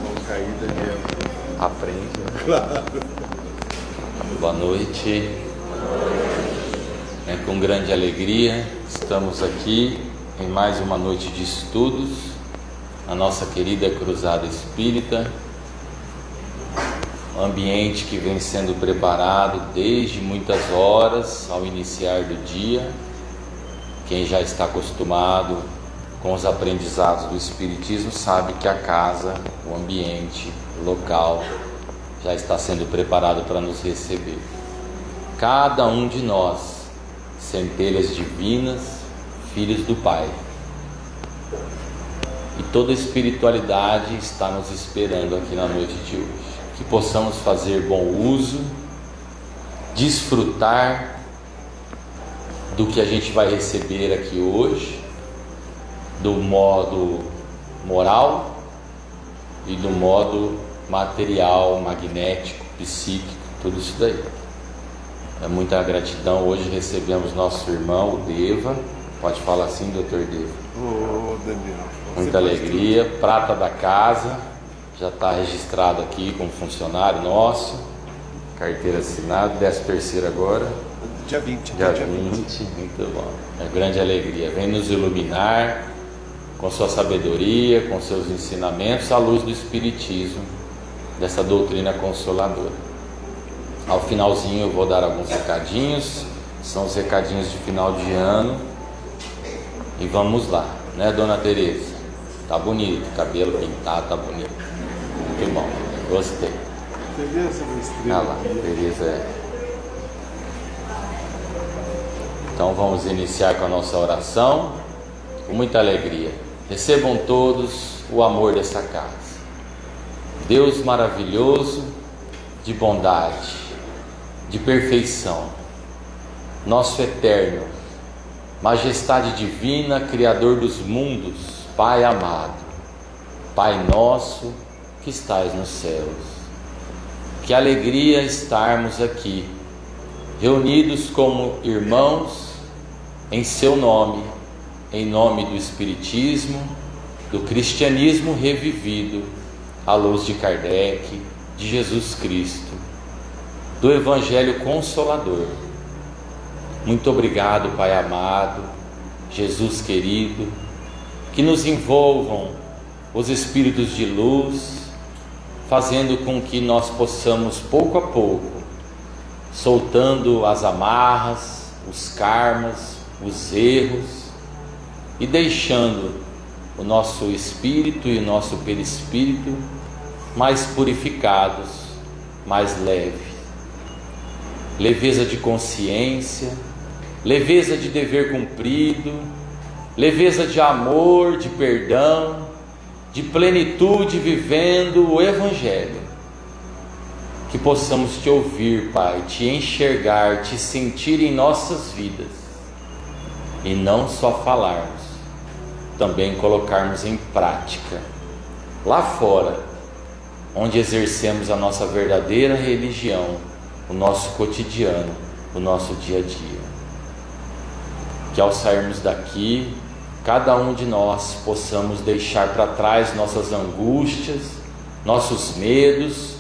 mão caída mesmo. Aprende. Claro. Boa noite. Com grande alegria, estamos aqui em mais uma noite de estudos, a nossa querida Cruzada Espírita, um ambiente que vem sendo preparado desde muitas horas ao iniciar do dia. Quem já está acostumado com os aprendizados do Espiritismo sabe que a casa, o ambiente, o local já está sendo preparado para nos receber. Cada um de nós, centelhas divinas, filhos do Pai. E toda a espiritualidade está nos esperando aqui na noite de hoje. Que possamos fazer bom uso, desfrutar do que a gente vai receber aqui hoje, do modo moral e do modo material, magnético, psíquico, tudo isso daí. É muita gratidão. Hoje recebemos nosso irmão, o Deva. Pode falar assim, doutor Deva? Ô, Daniel. Muita alegria, prata da casa, já está registrado aqui como funcionário nosso, carteira assinada, 13º agora. Dia 20. Dia 20, muito bom. É grande alegria. Vem nos iluminar com sua sabedoria, com seus ensinamentos, à luz do Espiritismo, dessa doutrina consoladora. Ao finalzinho eu vou dar alguns recadinhos, são os recadinhos de final de ano, e vamos lá, né, dona Tereza? Tá bonito, cabelo pintado, tá bonito, muito bom, gostei. Você viu essa estrela? Ah lá, Tereza é. Então vamos iniciar com a nossa oração, com muita alegria. Recebam todos o amor dessa casa. Deus maravilhoso, de bondade, de perfeição, nosso eterno, majestade divina, Criador dos mundos, Pai amado, Pai nosso que estais nos céus. Que alegria estarmos aqui, reunidos como irmãos, em seu nome, em nome do Espiritismo, do cristianismo revivido, à luz de Kardec, de Jesus Cristo, do Evangelho Consolador. Muito obrigado, Pai amado, Jesus querido, que nos envolvam os Espíritos de luz, fazendo com que nós possamos, pouco a pouco, soltando as amarras, os karmas, os erros, e deixando o nosso espírito e o nosso perispírito mais purificados, mais leves. Leveza de consciência, leveza de dever cumprido, leveza de amor, de perdão, de plenitude vivendo o Evangelho. Que possamos te ouvir, Pai, te enxergar, te sentir em nossas vidas, e não só falarmos, também colocarmos em prática, lá fora, onde exercemos a nossa verdadeira religião, o nosso cotidiano, o nosso dia a dia. Que ao sairmos daqui, cada um de nós possamos deixar para trás nossas angústias, nossos medos,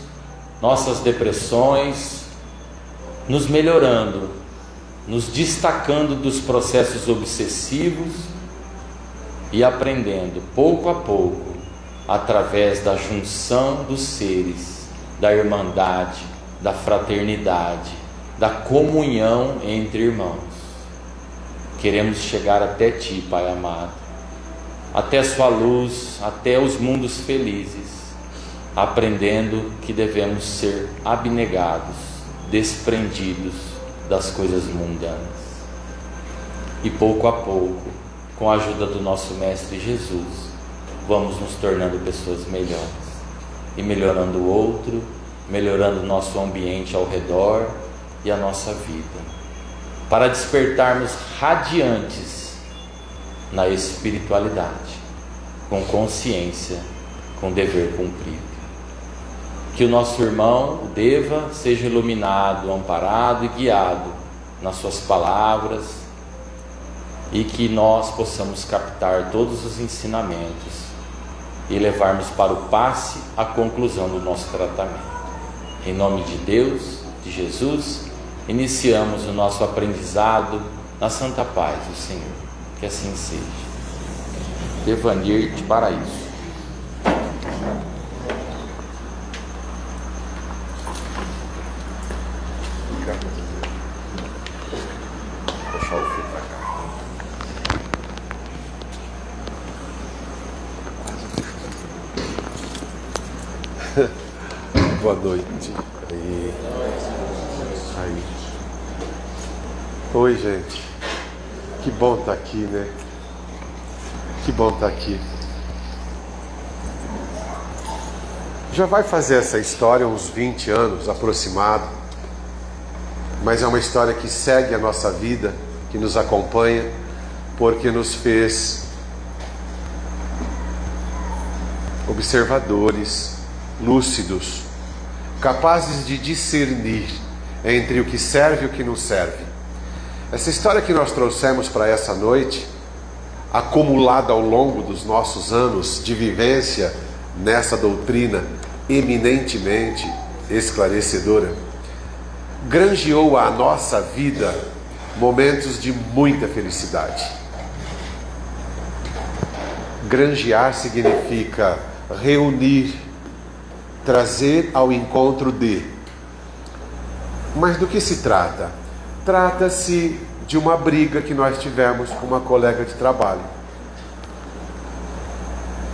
nossas depressões, nos melhorando, nos destacando dos processos obsessivos e aprendendo pouco a pouco, através da junção dos seres, da irmandade, da fraternidade, da comunhão entre irmãos. Queremos chegar até Ti, Pai amado, até Sua luz, até os mundos felizes, aprendendo que devemos ser abnegados, desprendidos das coisas mundanas. E pouco a pouco, com a ajuda do nosso Mestre Jesus, vamos nos tornando pessoas melhores, e melhorando o outro, melhorando o nosso ambiente ao redor e a nossa vida, para despertarmos radiantes na espiritualidade, com consciência, com dever cumprido. Que o nosso irmão, o Deva, seja iluminado, amparado e guiado nas suas palavras, e que nós possamos captar todos os ensinamentos e levarmos para o passe a conclusão do nosso tratamento. Em nome de Deus, de Jesus, iniciamos o nosso aprendizado na santa paz do Senhor. Que assim seja. Devanir de Paraíso. Puxar o fio pra cá. Boa noite. Aí. Oi, gente. Que bom estar aqui, né? Que bom estar aqui. Já vai fazer essa história uns 20 anos aproximado, mas é uma história que segue a nossa vida, que nos acompanha, porque nos fez observadores, lúcidos, capazes de discernir entre o que serve e o que não serve. Essa história que nós trouxemos para essa noite, acumulada ao longo dos nossos anos de vivência nessa doutrina eminentemente esclarecedora, granjeou à nossa vida momentos de muita felicidade. Granjear significa reunir, trazer ao encontro de. Mas do que se trata? Trata-se de uma briga que nós tivemos com uma colega de trabalho.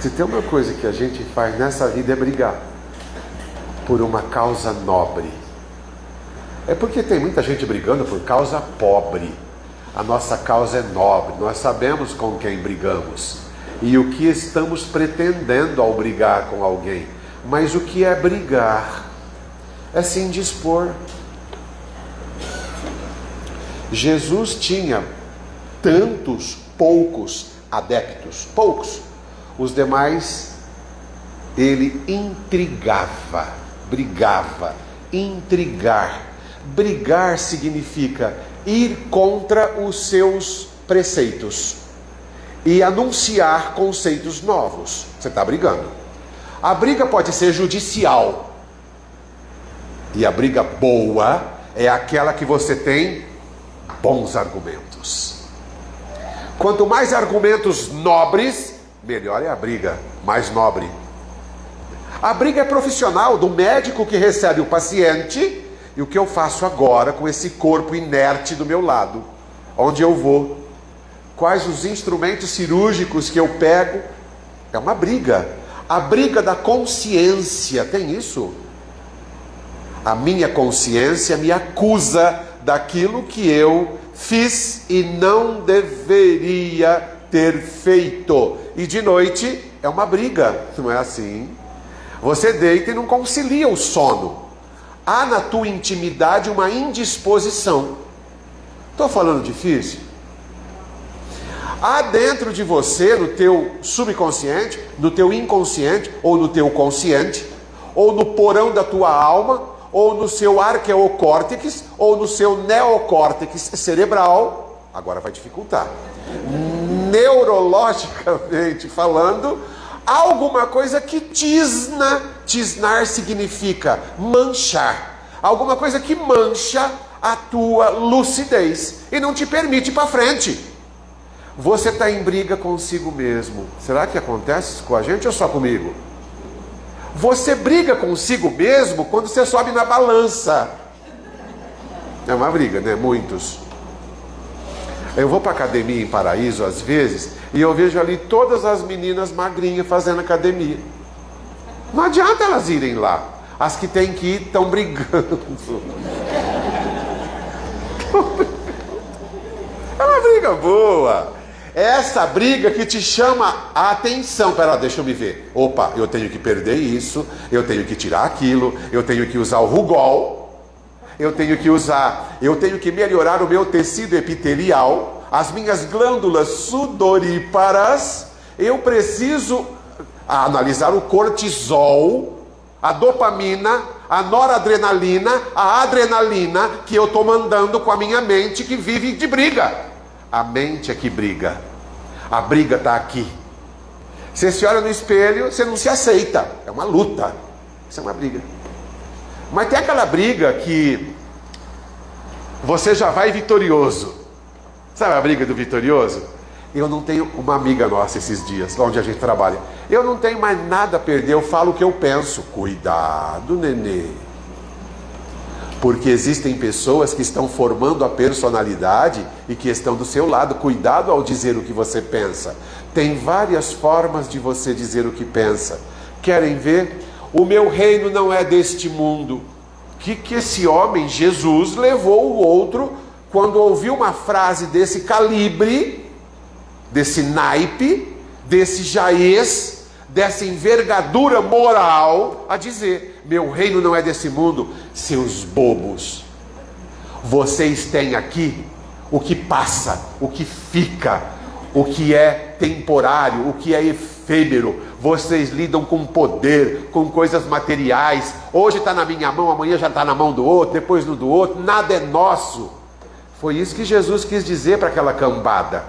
Se tem uma coisa que a gente faz nessa vida é brigar por uma causa nobre. É porque tem muita gente brigando por causa pobre. A nossa causa é nobre, nós sabemos com quem brigamos e o que estamos pretendendo ao brigar com alguém. Mas o que é brigar? É se indispor. Jesus tinha poucos adeptos, poucos. Os demais, ele intrigava, brigava, intrigar. Brigar significa ir contra os seus preceitos e anunciar conceitos novos. Você está brigando. A briga pode ser judicial. E a briga boa é aquela que você tem bons argumentos. Quanto mais argumentos nobres, melhor é a briga, mais nobre. A briga é profissional, do médico que recebe o paciente. E o que eu faço agora com esse corpo inerte do meu lado? Onde eu vou? Quais os instrumentos cirúrgicos que eu pego? É uma briga. A briga da consciência, tem isso? A minha consciência me acusa daquilo que eu fiz e não deveria ter feito. E de noite é uma briga, não é assim? Você deita e não concilia o sono. Há na tua intimidade uma indisposição. Estou falando difícil? Há dentro de você, no teu subconsciente, no teu inconsciente, ou no teu consciente, ou no porão da tua alma, ou no seu arqueocórtex, ou no seu neocórtex cerebral. Agora vai dificultar. Neurologicamente falando, há alguma coisa que tisna. Tisnar significa manchar. Alguma coisa que mancha a tua lucidez e não te permite ir para frente. Você está em briga consigo mesmo. Será que acontece com a gente ou só comigo? Você briga consigo mesmo quando você sobe na balança. É uma briga, né? Muitos. Eu vou para academia em Paraíso às vezes e eu vejo ali todas as meninas magrinhas fazendo academia. Não adianta elas irem lá. As que têm que ir estão brigando. É uma briga boa. Essa briga que te chama a atenção. Pera, deixa eu me ver. Opa, eu tenho que perder isso, eu tenho que tirar aquilo, eu tenho que usar o Rugol, eu tenho que melhorar o meu tecido epitelial, as minhas glândulas sudoríparas, eu preciso analisar o cortisol, a dopamina, a noradrenalina, a adrenalina que eu estou mandando com a minha mente que vive de briga. A mente é que briga. A briga está aqui. Você se olha no espelho, você não se aceita. É uma luta. Isso é uma briga. Mas tem aquela briga que você já vai vitorioso. Sabe a briga do vitorioso? Eu não tenho, uma amiga nossa esses dias, onde a gente trabalha, eu não tenho mais nada a perder, eu falo o que eu penso. Cuidado, nenê. Porque existem pessoas que estão formando a personalidade e que estão do seu lado. Cuidado ao dizer o que você pensa. Tem várias formas de você dizer o que pensa. Querem ver? O meu reino não é deste mundo. O que esse homem, Jesus, levou o outro quando ouviu uma frase desse calibre, desse naipe, desse jaez, dessa envergadura moral, a dizer: meu reino não é desse mundo. Seus bobos, vocês têm aqui o que passa, o que fica, o que é temporário, o que é efêmero. Vocês lidam com poder, com coisas materiais. Hoje está na minha mão, amanhã já está na mão do outro, depois no do outro. Nada é nosso. Foi isso que Jesus quis dizer para aquela cambada.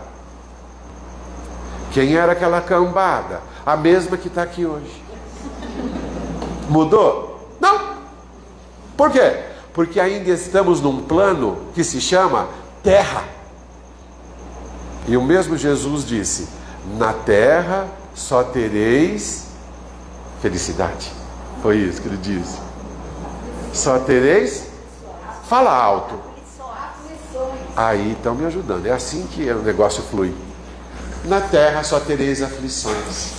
Quem era aquela cambada? A mesma que está aqui hoje. Mudou? Não. Por quê? Porque ainda estamos num plano que se chama terra. E o mesmo Jesus disse: na terra só tereis felicidade. Foi isso que ele disse. Só tereis. Fala alto. Aí estão me ajudando. É assim que o negócio flui. Na terra só tereis aflições.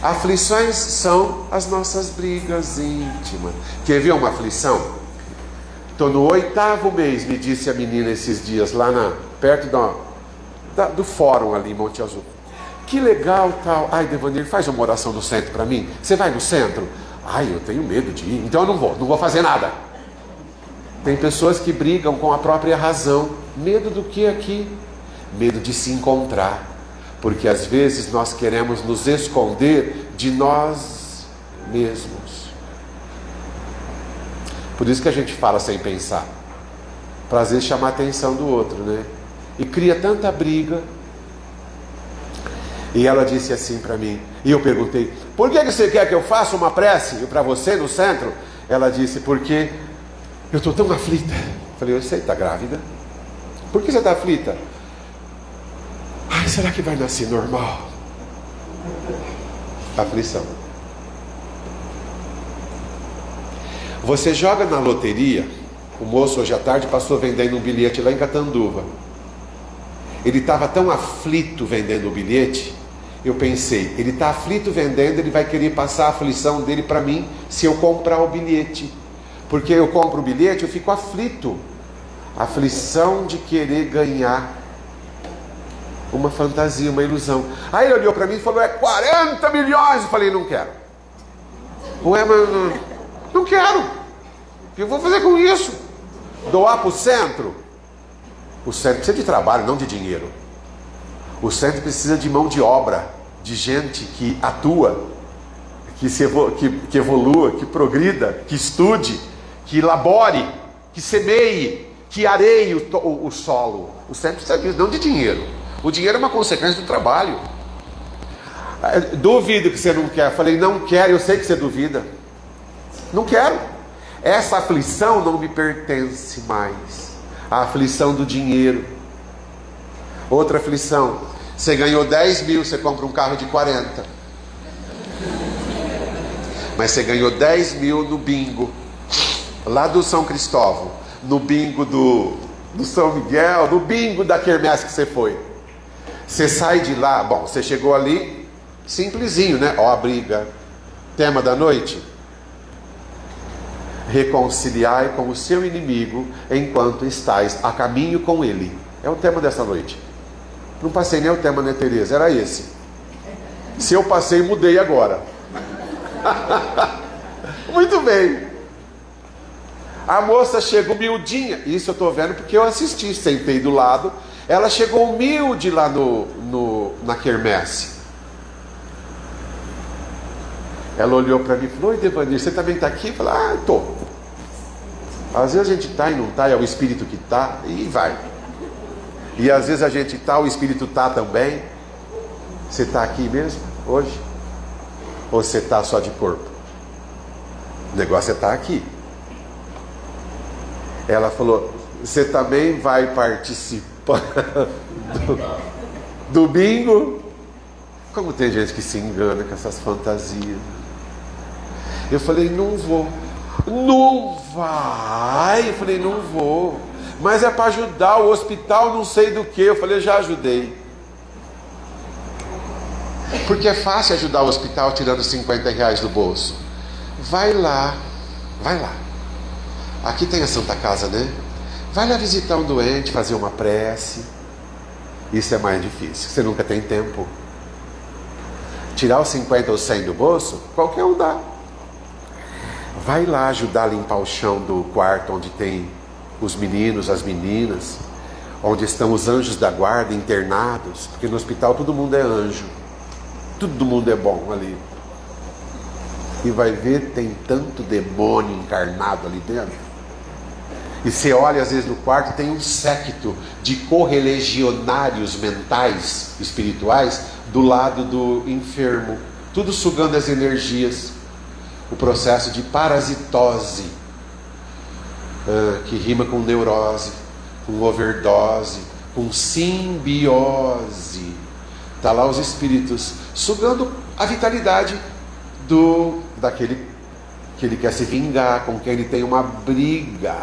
Aflições são as nossas brigas íntimas. Quer ver uma aflição? Estou no 8º mês, me disse a menina esses dias, lá perto do fórum ali em Monte Azul. Que legal, tal. Ai, Devanir, faz uma oração no centro para mim. Você vai no centro? Ai, eu tenho medo de ir, então eu não vou fazer nada. Tem pessoas que brigam com a própria razão. Medo do que aqui? Medo de se encontrar. Porque às vezes nós queremos nos esconder de nós mesmos. Por isso que a gente fala sem pensar, para às vezes chamar a atenção do outro, né? E cria tanta briga. E ela disse assim para mim, e eu perguntei: por que você quer que eu faça uma prece para você no centro? Ela disse: porque eu estou tão aflita. Eu falei: você está grávida? Por que você está aflita? Ai, será que vai nascer normal? Aflição. Você joga na loteria. O moço hoje à tarde passou vendendo um bilhete lá em Catanduva. Ele estava tão aflito vendendo o bilhete. Eu pensei: ele está aflito vendendo, ele vai querer passar a aflição dele para mim se eu comprar o bilhete. Porque eu compro o bilhete, eu fico aflito. Aflição de querer ganhar uma fantasia, uma ilusão. Aí ele olhou para mim e falou: é 40 milhões. Eu falei: não quero. Ué, mas não quero. O que eu vou fazer com isso? Doar para o centro? O centro precisa de trabalho, não de dinheiro. O centro precisa de mão de obra, de gente que atua, que evolua, que progrida, que estude, que elabore, que semeie, que areie o solo. O centro precisa disso, não de dinheiro. O dinheiro é uma consequência do trabalho. Duvido que você não quer. Eu falei: não quero, eu sei que você duvida. Não quero. Essa aflição não me pertence mais. A aflição do dinheiro. Outra aflição: você ganhou 10 mil, você compra um carro de 40. Mas você ganhou 10 mil no bingo, lá do São Cristóvão, no bingo do São Miguel, no bingo da quermesse que você foi. Você sai de lá, bom, você chegou ali, simplesinho, né? Ó a briga. Tema da noite: reconciliai com o seu inimigo enquanto estais a caminho com ele. É o tema dessa noite. Não passei nem o tema, né, Tereza? Era esse. Se eu passei, mudei agora. Muito bem. A moça chegou humildinha. Isso eu estou vendo porque eu assisti, sentei do lado. Ela chegou humilde lá na quermesse. Ela olhou para mim e falou: oi, Devanir, você também está aqui? Eu falei: ah, estou. Às vezes a gente está e não está, é o espírito que está, e vai. E às vezes a gente está, o espírito está também. Você está aqui mesmo, hoje? Ou você está só de corpo? O negócio é estar aqui. Ela falou, você também vai participar do bingo? Como tem gente que se engana com essas fantasias. Eu falei, não vou. Não vai. Eu falei, não vou. Mas é para ajudar o hospital, não sei do que. Eu falei, já ajudei. Porque é fácil ajudar o hospital tirando R$50 do bolso. Vai lá. Vai lá. Aqui tem a Santa Casa, né? Vai lá visitar um doente, fazer uma prece. Isso é mais difícil. Você nunca tem tempo. Tirar os 50 ou 100 do bolso, qualquer um dá. Vai lá ajudar a limpar o chão do quarto onde tem os meninos, as meninas, onde estão os anjos da guarda internados, porque no hospital todo mundo é anjo, todo mundo é bom ali. E vai ver, tem tanto demônio encarnado ali dentro. E você olha às vezes no quarto, tem um séquito de correligionários mentais, espirituais, do lado do enfermo, tudo sugando as energias. O processo de parasitose, que rima com neurose, com overdose, com simbiose. Está lá os espíritos sugando a vitalidade daquele que ele quer se vingar, com quem ele tem uma briga.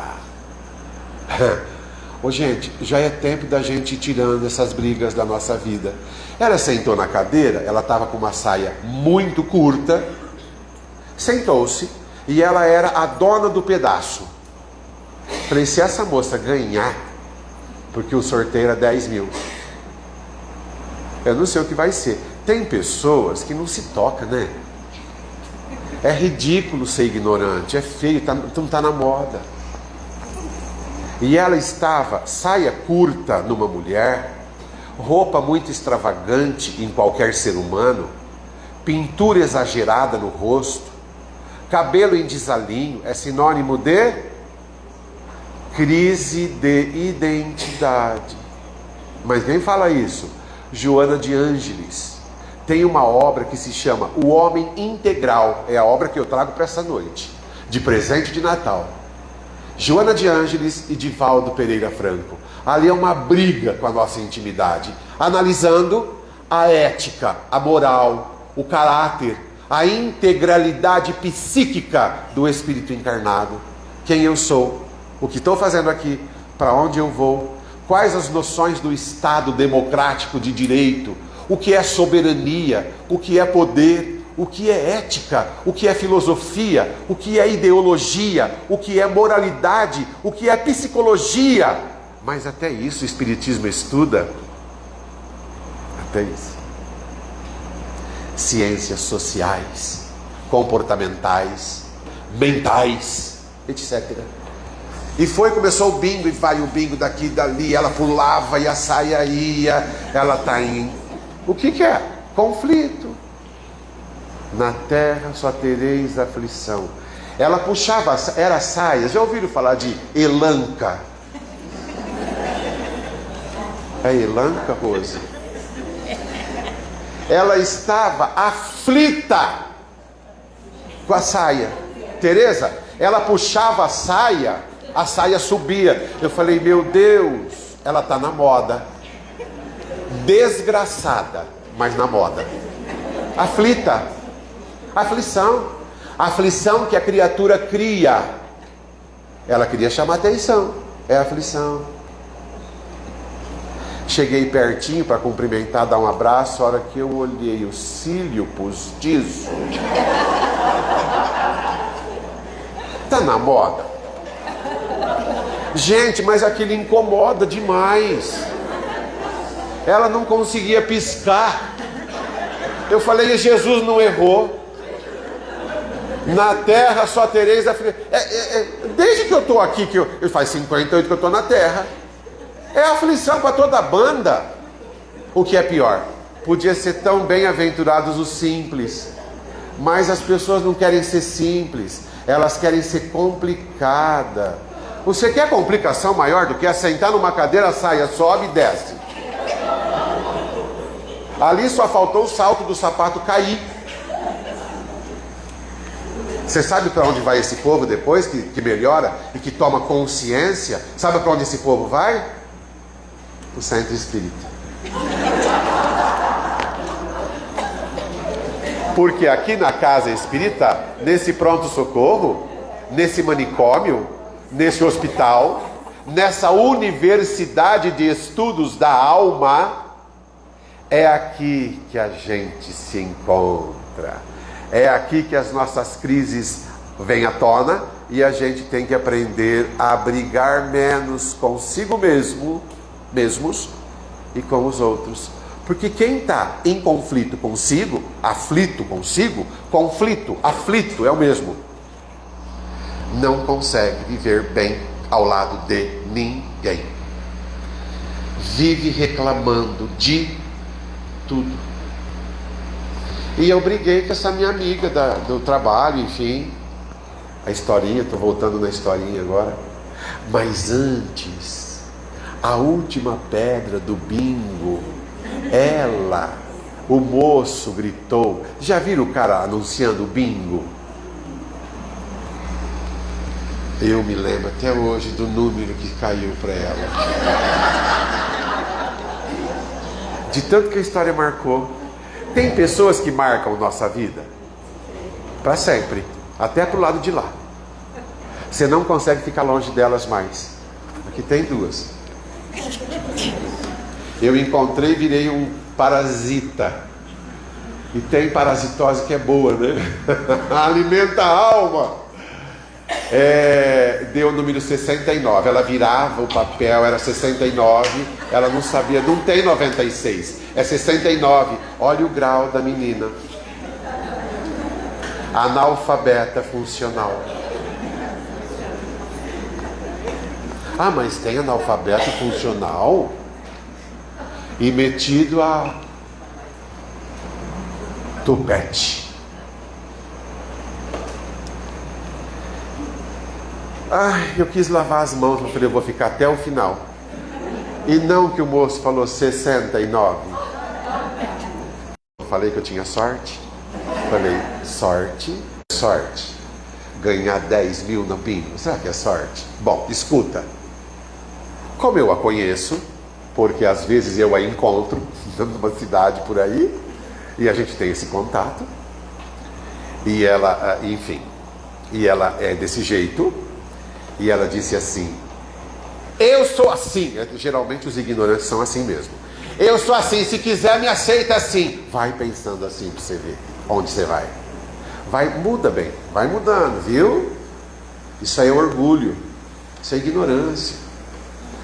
Ô gente, já é tempo da gente ir tirando essas brigas da nossa vida. Ela sentou na cadeira, ela estava com uma saia muito curta, sentou-se e ela era a dona do pedaço. Falei, se essa moça ganhar, porque o sorteio era 10 mil, eu não sei o que vai ser. Tem pessoas que não se tocam, né? É ridículo ser ignorante, é feio, não está na moda. E ela estava, saia curta numa mulher, roupa muito extravagante em qualquer ser humano, pintura exagerada no rosto, cabelo em desalinho, é sinônimo de crise de identidade. Mas quem fala isso? Joana de Ângeles. Tem uma obra que se chama O Homem Integral, é a obra que eu trago para essa noite, de presente de Natal. Joana de Ângeles e Divaldo Pereira Franco. Ali é uma briga com a nossa intimidade, analisando a ética, a moral, o caráter, a integralidade psíquica do espírito encarnado. Quem eu sou, o que estou fazendo aqui, para onde eu vou, quais as noções do Estado democrático de direito, o que é soberania, o que é poder, o que é ética, o que é filosofia, o que é ideologia, o que é moralidade, o que é psicologia. Mas até isso o Espiritismo estuda. Até isso. Ciências sociais, comportamentais, mentais, etc. E começou o bingo, e vai o bingo daqui e dali, ela pulava e a saia ia, ela está em... O que é? Conflito. Na terra só tereis aflição. Ela puxava, era saia. Já ouviram falar de elanca? É elanca, Rose? Ela estava aflita com a saia. Teresa, ela puxava a saia subia. Eu falei, meu Deus, ela está na moda. Desgraçada, mas na moda. Aflita. Aflição. Aflição que a criatura cria. Ela queria chamar atenção. É aflição. Cheguei pertinho para cumprimentar, dar um abraço. A hora que eu olhei o cílio postiço, tá na moda. Gente, mas aquilo incomoda demais. Ela não conseguia piscar. Eu falei, Jesus não errou. Na terra só tereis aflição. Desde que eu estou aqui, eu faz 58 que eu estou na terra. É aflição para toda a banda. O que é pior? Podia ser tão bem-aventurados os simples. Mas as pessoas não querem ser simples. Elas querem ser complicadas. Você quer complicação maior do que sentar numa cadeira, a saia sobe e desce? Ali só faltou o salto do sapato cair. Você sabe para onde vai esse povo depois que melhora e que toma consciência? Sabe para onde esse povo vai? O centro espírita. Porque aqui na casa espírita, nesse pronto-socorro, nesse manicômio, nesse hospital, nessa universidade de estudos da alma, é aqui que a gente se encontra. É aqui que as nossas crises vêm à tona e a gente tem que aprender a brigar menos consigo mesmos e com os outros. Porque quem está em conflito consigo, aflito consigo, conflito, aflito é o mesmo, não consegue viver bem ao lado de ninguém. Vive reclamando de tudo. E eu briguei com essa minha amiga do trabalho, enfim. A historinha, estou voltando na historinha agora. Mas antes, a última pedra do bingo, o moço gritou. Já viram o cara anunciando o bingo? Eu me lembro até hoje do número que caiu para ela. De tanto que a história marcou. Tem pessoas que marcam nossa vida para sempre, até pro lado de lá. Você não consegue ficar longe delas mais. Aqui tem duas. Eu encontrei e virei um parasita. E tem parasitose que é boa, né? Alimenta a alma. Deu o número 69. Ela virava o papel, era 69. Ela não sabia, não tem 96, é 69. Olha o grau da menina. Analfabeta funcional. Ah, mas tem analfabeto funcional? E metido a tupete. Ai, eu quis lavar as mãos, eu falei, eu vou ficar até o final. E não que o moço falou 69. Eu falei que eu tinha sorte. Falei, sorte. Ganhar 10 mil no bingo, será que é sorte? Bom, escuta. Como eu a conheço, porque às vezes eu a encontro numa cidade por aí, e a gente tem esse contato, e ela, enfim, e ela é desse jeito, e ela disse assim, eu sou assim. Geralmente os ignorantes são assim mesmo. Eu sou assim, se quiser me aceita assim. Vai pensando assim para você ver onde você vai. Muda bem, vai mudando, viu? Isso aí é orgulho, isso é ignorância.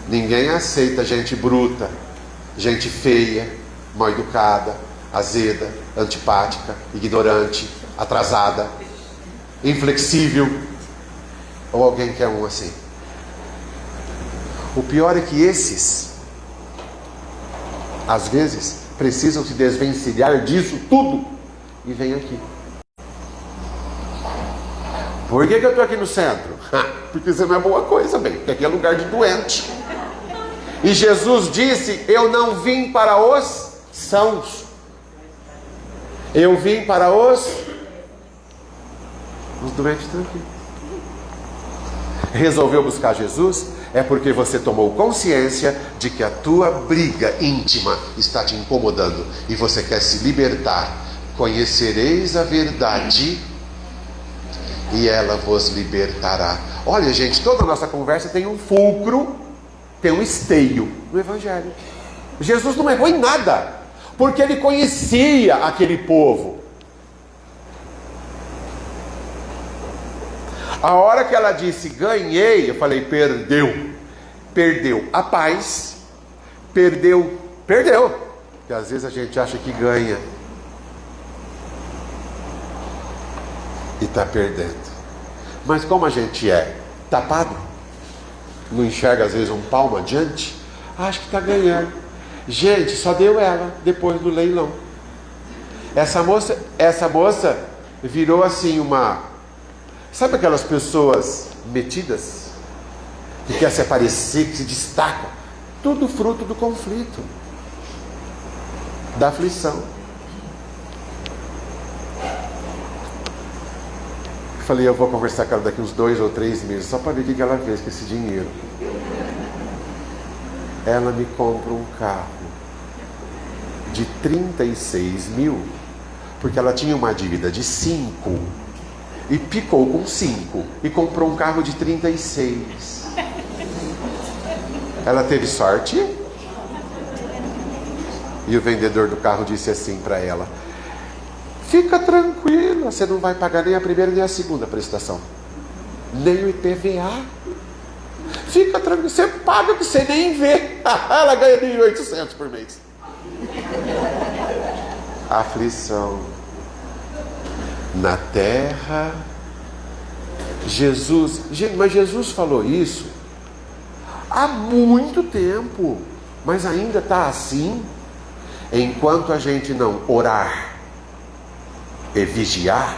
Ninguém aceita gente bruta, gente feia, mal educada, azeda, antipática, ignorante, atrasada, inflexível, ou alguém que é um assim. O pior é que esses, às vezes, precisam se desvencilhar disso tudo e vêm aqui. Por que eu estou aqui no centro? Porque isso não é boa coisa, bem, porque aqui é lugar de doente. E Jesus disse, eu não vim para os sãos, eu vim para os doentes estão aqui. Resolveu buscar Jesus? É porque você tomou consciência de que a tua briga íntima está te incomodando e você quer se libertar. Conhecereis a verdade e ela vos libertará. Olha, gente, toda a nossa conversa tem um fulcro, tem um esteio no Evangelho. Jesus não errou em nada, porque ele conhecia aquele povo. A hora que ela disse ganhei, eu falei perdeu a paz, perdeu, porque às vezes a gente acha que ganha e está perdendo. Mas como a gente é tapado, não enxerga às vezes um palmo adiante, acha que está ganhando. Gente, só deu ela depois do leilão. Essa moça virou assim uma... Sabe aquelas pessoas metidas? Que quer se aparecer, que se destacam? Tudo fruto do conflito, da aflição. falei, eu vou conversar com ela daqui uns 2 ou 3 meses, só para ver o que ela fez com esse dinheiro. Ela me compra um carro de 36 mil, porque ela tinha uma dívida de 5, e picou com 5, e comprou um carro de 36. Ela teve sorte, e o vendedor do carro disse assim para ela: fica tranquila, você não vai pagar nem a primeira nem a segunda prestação, nem o IPVA. Fica tranquilo, você paga que você nem vê. Ela ganha 1.800 por mês. Aflição na terra. Mas Jesus falou isso há muito tempo, mas ainda está assim. Enquanto a gente não orar e vigiar,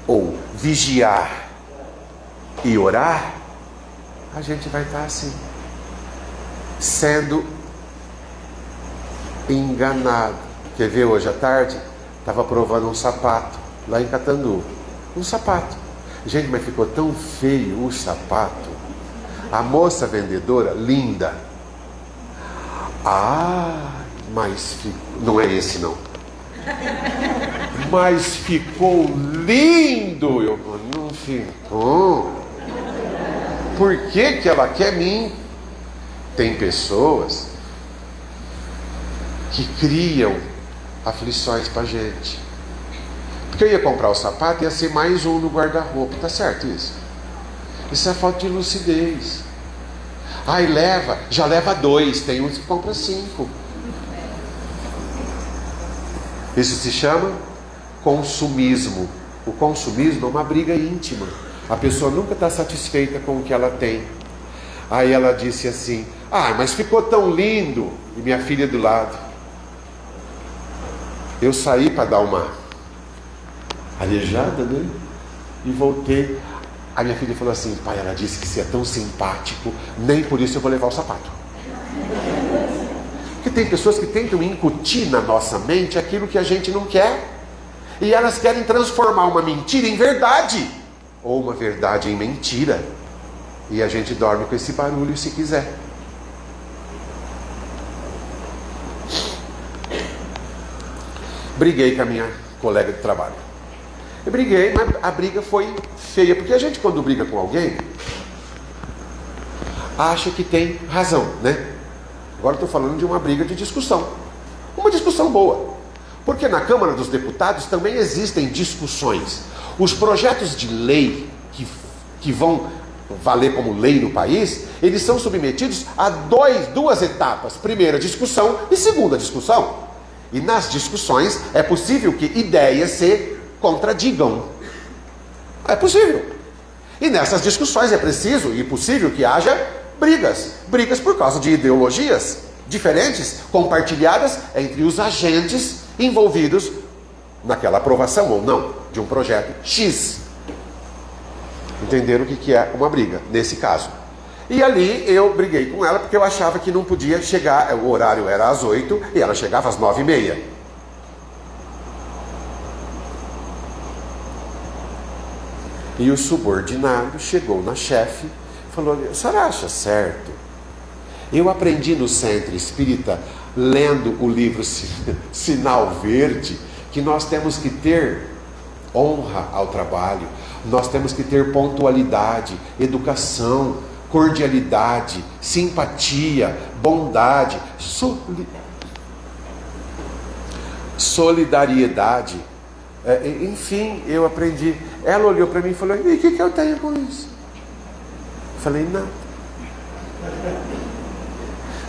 ou vigiar e orar, a gente vai estar assim, sendo enganado. Quer ver, hoje à tarde estava provando um sapato lá em Catanduva, um sapato. Gente, mas ficou tão feio o sapato. A moça vendedora, linda. Mas ficou, não é esse não, mas ficou lindo. Eu não ficou. Por que que ela quer mim? Tem pessoas que criam aflições pra gente. Porque eu ia comprar o sapato, ia ser mais um no guarda-roupa. Tá certo isso? Isso é falta de lucidez. Aí já leva 2, tem uns que compra 5. Isso se chama consumismo. O consumismo é uma briga íntima. A pessoa nunca está satisfeita com o que ela tem. Aí ela disse assim: mas ficou tão lindo. E minha filha do lado. Eu saí para dar uma arejada, né? E voltei. A minha filha falou assim: pai, ela disse que você é tão simpático, nem por isso eu vou levar o sapato. Porque tem pessoas que tentam incutir na nossa mente aquilo que a gente não quer. E elas querem transformar uma mentira em verdade, ou uma verdade em mentira. E a gente dorme com esse barulho se quiser. Briguei com a minha colega de trabalho. Eu briguei, mas a briga foi feia. Porque a gente, quando briga com alguém, acha que tem razão, né? Agora estou falando de uma briga de discussão. Uma discussão boa. Porque na Câmara dos Deputados também existem discussões. Os projetos de lei que vão valer como lei no país, eles são submetidos a duas etapas. Primeira discussão e segunda discussão. E nas discussões é possível que ideias se contradigam. É possível. E nessas discussões é preciso e possível que haja brigas. Brigas por causa de ideologias diferentes, compartilhadas entre os agentes envolvidos naquela aprovação ou não de um projeto X. Entenderam o que é uma briga nesse caso? E ali eu briguei com ela porque eu achava que não podia chegar, o horário era às 8 e ela chegava às 9h30. E o subordinado chegou na chefe e falou: a senhora acha certo? Eu aprendi no Centro Espírita, lendo o livro Sinal Verde, que nós temos que ter honra ao trabalho, nós temos que ter pontualidade, educação, cordialidade, simpatia, bondade, solidariedade. Enfim, eu aprendi. Ela olhou para mim e falou: e o que eu tenho com isso? Eu falei: nada.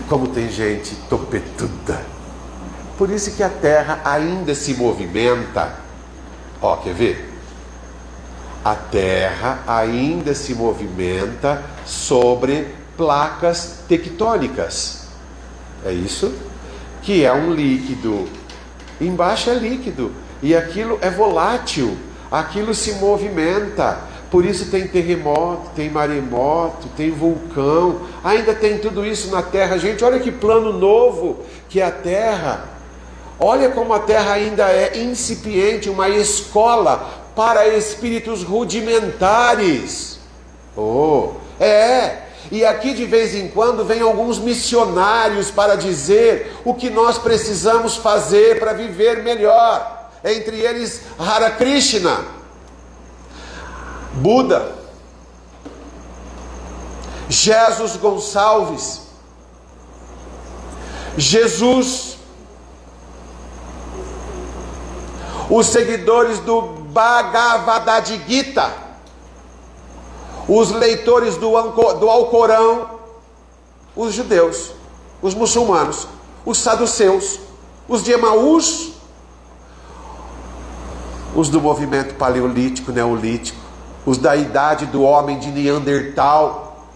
Como tem gente topetuda. Por isso que a terra ainda se movimenta. Quer ver? A terra ainda se movimenta sobre placas tectônicas. É isso? Que é um líquido. Embaixo é líquido. E aquilo é volátil. Aquilo se movimenta. Por isso tem terremoto, tem maremoto, tem vulcão. Ainda tem tudo isso na terra. Gente, olha que plano novo que é a terra. Olha como a terra ainda é incipiente, uma escola para espíritos rudimentares. E aqui de vez em quando vem alguns missionários para dizer o que nós precisamos fazer para viver melhor. Entre eles, Hare Krishna, Buda, Jesus Gonçalves, Jesus, os seguidores do Bhagavad Gita, os leitores do Alcorão, os judeus, os muçulmanos, os saduceus, os de Emaús, os do movimento paleolítico, neolítico, os da idade do homem de Neandertal,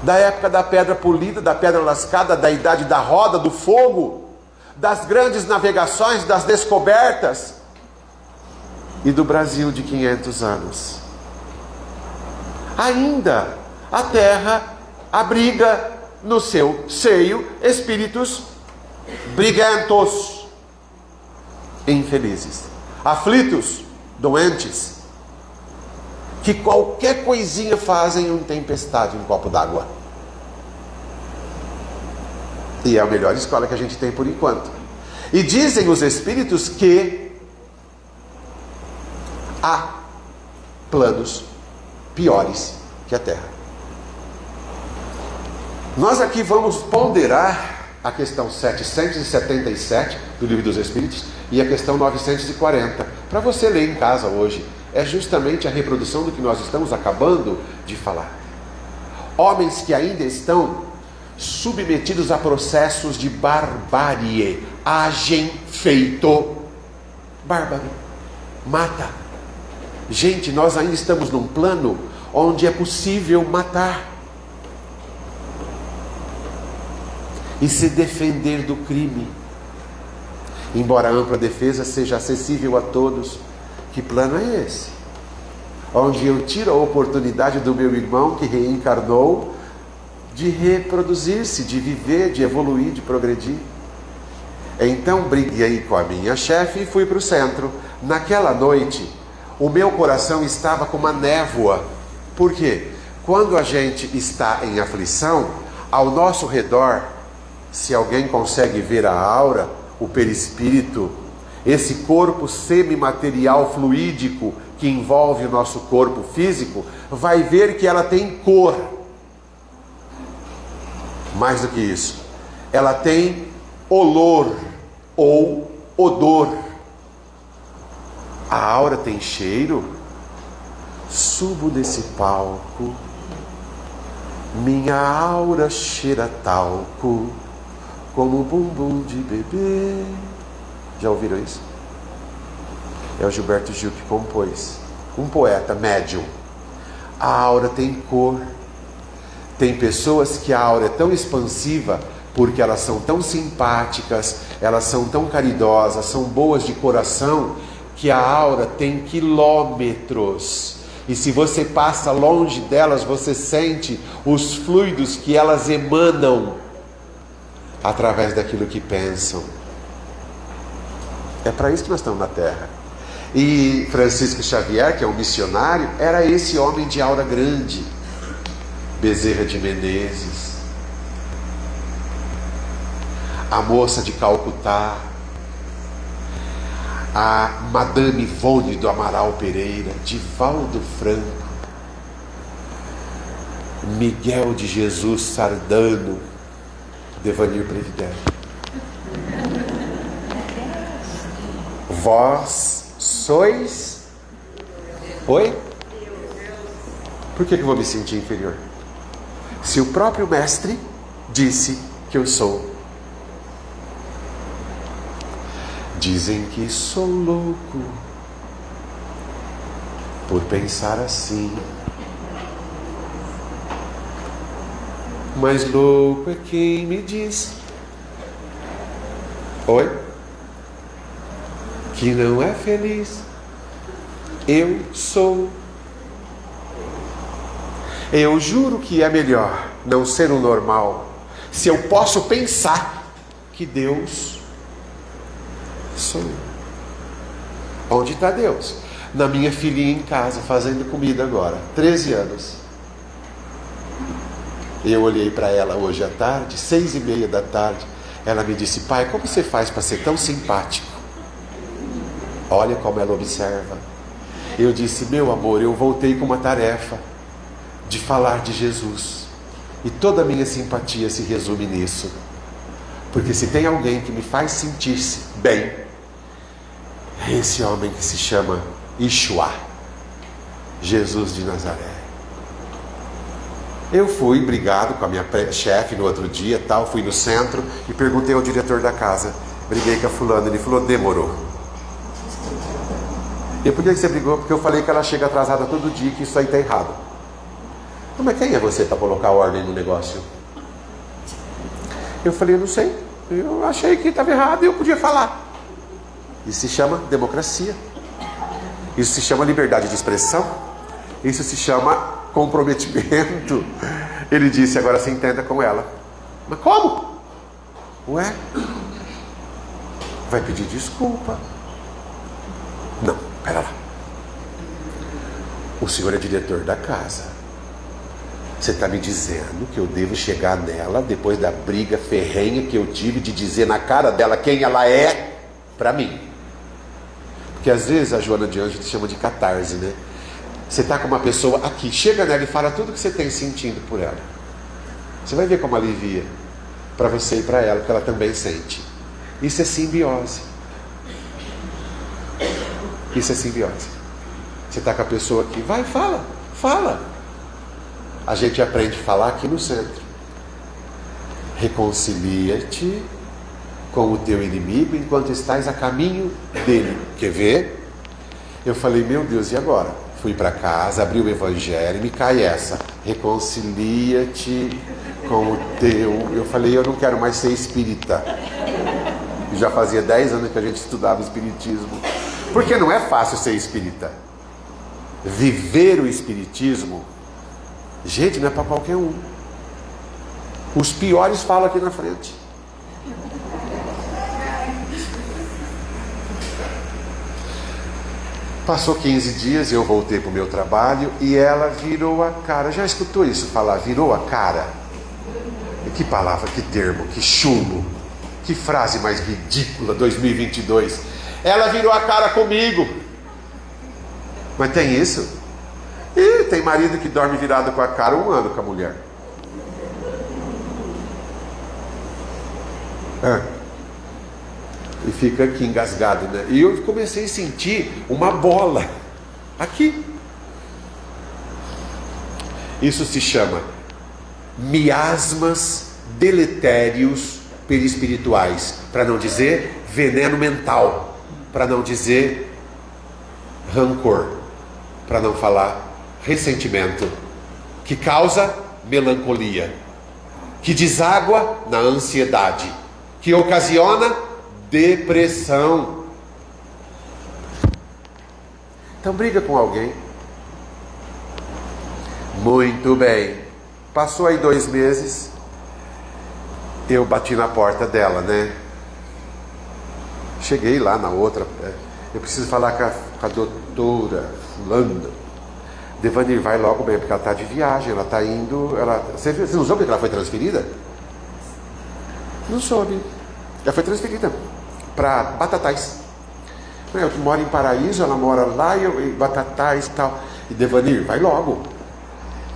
da época da pedra polida, da pedra lascada, da idade da roda, do fogo, das grandes navegações, das descobertas, e do Brasil de 500 anos. Ainda a terra abriga no seu seio espíritos briguentos, infelizes, aflitos, doentes, que qualquer coisinha fazem uma tempestade em um copo d'água. E é a melhor escola que a gente tem por enquanto. E dizem os espíritos que há planos piores que a Terra. Nós aqui vamos ponderar a questão 777 do Livro dos Espíritos e a questão 940, para você ler em casa hoje. É justamente a reprodução do que nós estamos acabando de falar. Homens que ainda estão submetidos a processos de barbárie, agem feito bárbaro, mata. Gente, nós ainda estamos num plano onde é possível matar e se defender do crime. Embora a ampla defesa seja acessível a todos, que plano é esse? Onde eu tiro a oportunidade do meu irmão que reencarnou de reproduzir-se, de viver, de evoluir, de progredir. Então briguei com a minha chefe e fui para o centro. Naquela noite, o meu coração estava com uma névoa. Por quê? Quando a gente está em aflição, ao nosso redor, se alguém consegue ver a aura, o perispírito, esse corpo semimaterial fluídico que envolve o nosso corpo físico, vai ver que ela tem cor. Mais do que isso, ela tem olor ou odor. A aura tem cheiro. Subo desse palco, minha aura cheira talco, como bumbum de bebê. Já ouviram isso? É o Gilberto Gil que compôs. Um poeta médium. A aura tem cor. Tem pessoas que a aura é tão expansiva porque elas são tão simpáticas, elas são tão caridosas, são boas de coração, que a aura tem quilômetros. E se você passa longe delas, você sente os fluidos que elas emanam através daquilo que pensam. É para isso que nós estamos na Terra. E Francisco Xavier, que é um missionário, era esse homem de aura grande. Bezerra de Menezes, a moça de Calcutá, a Madame Ivone do Amaral Pereira, Divaldo Franco, Miguel de Jesus Sardano, Devanir Previdério. Vós sois... Oi? Por que eu vou me sentir inferior? Se o próprio mestre disse que eu sou. Dizem que sou louco por pensar assim, mas louco é quem me diz, oi? Que não é feliz. Eu sou. Eu juro que é melhor não ser o normal, se eu posso pensar que Deus sou eu. Onde está Deus? Na minha filhinha em casa, fazendo comida agora, 13 anos. Eu olhei para ela hoje à tarde, 6:30 da tarde. Ela me disse: pai, como você faz para ser tão simpático? Olha como ela observa. Eu disse: meu amor, eu voltei com uma tarefa de falar de Jesus. E toda a minha simpatia se resume nisso. Porque se tem alguém que me faz sentir-se bem, é esse homem que se chama Yeshua, Jesus de Nazaré. Eu fui brigado com a minha chefe no outro dia, fui no centro e perguntei ao diretor da casa. Briguei com a fulana, ele falou: demorou. E por que você brigou? Porque eu falei que ela chega atrasada todo dia, que isso aí está errado. Mas quem é você para colocar ordem no negócio? Eu falei: eu não sei, eu achei que estava errado e eu podia falar. Isso se chama democracia. Isso se chama liberdade de expressão. Isso se chama comprometimento. Ele disse: agora se entenda com ela. Mas como? Ué? Vai pedir desculpa? Não, pera lá. O senhor é diretor da casa. Você está me dizendo que eu devo chegar nela depois da briga ferrenha que eu tive de dizer na cara dela quem ela é para mim? Porque às vezes a Joana de Anjos te chama de catarse, né? Você está com uma pessoa aqui, chega nela e fala tudo que você tem sentindo por ela. Você vai ver como alivia para você e para ela, porque ela também sente. Isso é simbiose. Isso é simbiose. Você está com a pessoa aqui, vai, fala. A gente aprende a falar aqui no centro. Reconcilia-te com o teu inimigo enquanto estás a caminho dele. Quer ver? Eu falei: meu Deus, e agora? Fui para casa, abri o evangelho e me cai essa: reconcilia-te com o teu... Eu falei: eu não quero mais ser espírita. Já fazia 10 anos que a gente estudava espiritismo. Porque não é fácil ser espírita. Viver o espiritismo, gente, não é para qualquer um. Os piores falam aqui na frente. Passou 15 dias e eu voltei para o meu trabalho e ela virou a cara. Já escutou isso falar? Virou a cara? Que palavra, que termo, que chulo, que frase mais ridícula, 2022. Ela virou a cara comigo. Mas tem isso? E tem marido que dorme virado com a cara 1 ano com a mulher. E fica aqui engasgado, né? E eu comecei a sentir uma bola aqui. Isso se chama miasmas deletérios perispirituais, para não dizer veneno mental, para não dizer rancor, para não falar ressentimento, que causa melancolia, que deságua na ansiedade, que ocasiona depressão. Então briga com alguém. Muito bem. Passou aí 2 meses. Eu bati na porta dela, né? Cheguei lá na outra. Eu preciso falar com a doutora fulana. Devanir, vai logo bem, porque ela está de viagem. Ela está indo. Você não soube que ela foi transferida? Não soube. Ela foi transferida para Batatais. Eu moro em Paraíso, ela mora lá em Batatais e tal. E Devanir, vai logo.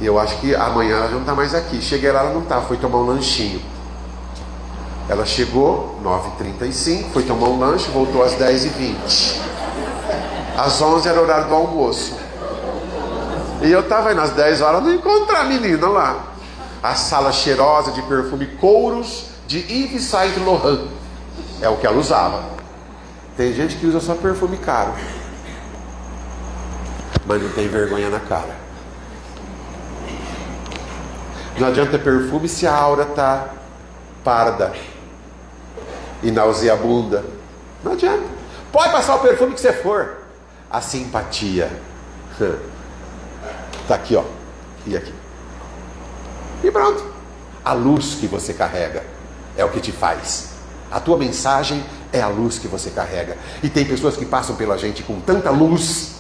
E eu acho que amanhã ela já não está mais aqui. Cheguei lá, ela não está, foi tomar um lanchinho. Ela chegou 9h35, foi tomar um lanche, voltou às 10h20. Às 11 era o horário do almoço. E eu estava aí nas 10 horas, não encontrei a menina lá. A sala cheirosa de perfume couros de Yves Saint Laurent. É o que ela usava. Tem gente que usa só perfume caro, mas não tem vergonha na cara. Não adianta perfume se a aura está parda e nauseabunda. Não adianta. Pode passar o perfume que você for. A simpatia está aqui, ó, e aqui. E pronto. A luz que você carrega é o que te faz. A tua mensagem é a luz que você carrega. E tem pessoas que passam pela gente com tanta luz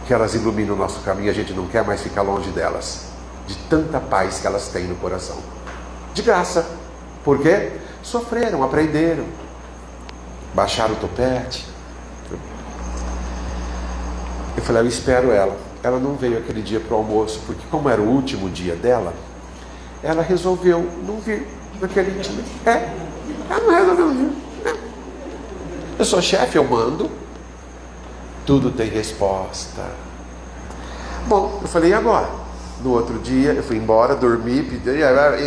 que elas iluminam o nosso caminho e a gente não quer mais ficar longe delas, de tanta paz que elas têm no coração. De graça. Por quê? Sofreram, aprenderam, baixaram o topete. Eu falei, eu espero ela. Ela não veio aquele dia para o almoço, porque como era o último dia dela, ela resolveu não vir naquele dia. Ela não resolveu não vir. Eu sou chefe, eu mando. Tudo tem resposta. Bom, eu falei, e agora? No outro dia, eu fui embora, dormi,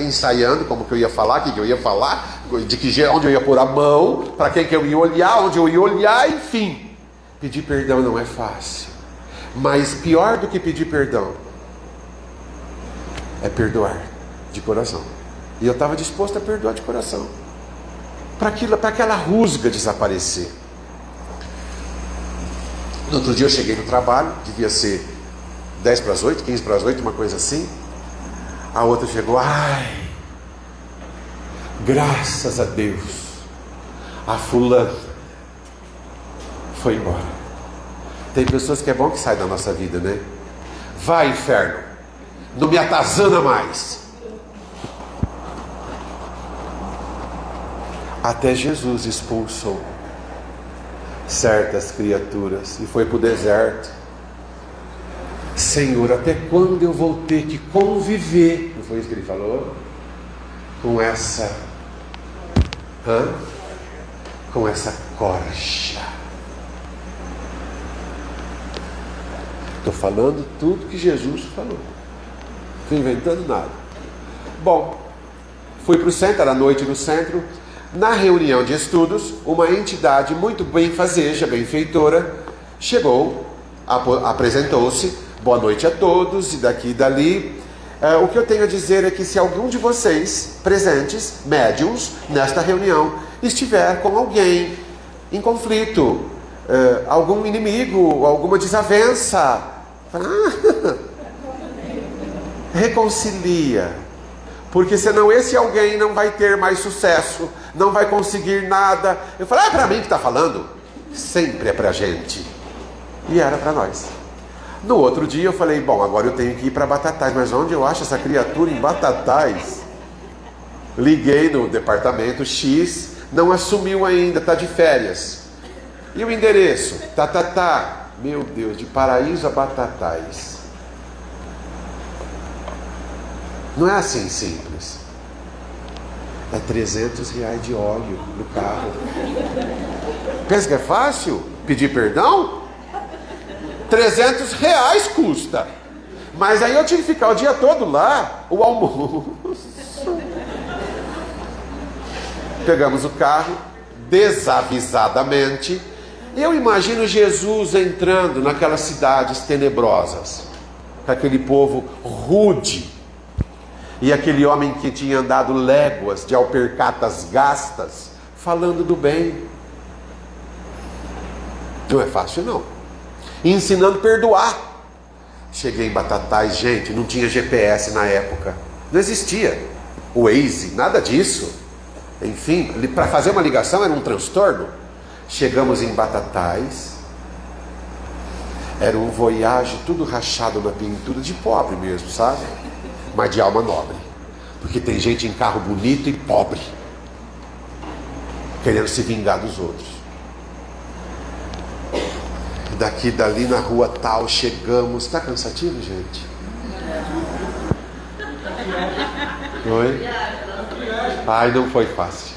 ensaiando como que eu ia falar, o que eu ia falar, onde eu ia pôr a mão, para quem que eu ia olhar, onde eu ia olhar, enfim. Pedir perdão não é fácil. Mas pior do que pedir perdão é perdoar de coração. E eu estava disposto a perdoar de coração, para aquela rusga desaparecer. No outro dia eu cheguei no trabalho, devia ser 10 para as 8, 15 para as 8, uma coisa assim. A outra chegou, graças a Deus, a fulana foi embora. Tem pessoas que é bom que sai da nossa vida, né? Vai, inferno, não me atazana mais. Até Jesus expulsou certas criaturas e foi para o deserto. Senhor, até quando eu vou ter que conviver? Não foi isso que ele falou? Com essa corja. Estou falando tudo que Jesus falou. Não estou inventando nada. Bom, fui para o centro, era noite no centro. Na reunião de estudos, uma entidade muito benfazeja, benfeitora, chegou, apresentou-se, boa noite a todos, e daqui e dali. O que eu tenho a dizer é que se algum de vocês, presentes, médiuns, nesta reunião, estiver com alguém em conflito, algum inimigo, alguma desavença, reconcilia, porque senão esse alguém não vai ter mais sucesso, não vai conseguir nada. Eu falei, é para mim que está falando? Sempre é para a gente. E era para nós. No outro dia eu falei, bom, agora eu tenho que ir para Batatais, mas onde eu acho essa criatura em Batatais? Liguei no departamento X, não assumiu ainda, está de férias. E o endereço? Meu Deus, de Paraíso a Batatais. Não é assim simples. É R$300 de óleo no carro. Pensa que é fácil pedir perdão? R$300 custa. Mas aí eu tive que ficar o dia todo lá, o almoço. Pegamos o carro, desavisadamente. Eu imagino Jesus entrando naquelas cidades tenebrosas, com aquele povo rude, e aquele homem que tinha andado léguas de alpercatas gastas, falando do bem. Não é fácil não. E ensinando a perdoar. Cheguei em Batatais, gente, não tinha GPS na época, não existia o Waze, nada disso. Enfim, para fazer uma ligação era um transtorno. Chegamos em Batatais, era um Voyage tudo rachado na pintura, de pobre mesmo, sabe? Mas de alma nobre, porque tem gente em carro bonito e pobre, querendo se vingar dos outros. Daqui, dali, na rua tal, chegamos. Está cansativo, gente? Oi? Ai, não foi fácil.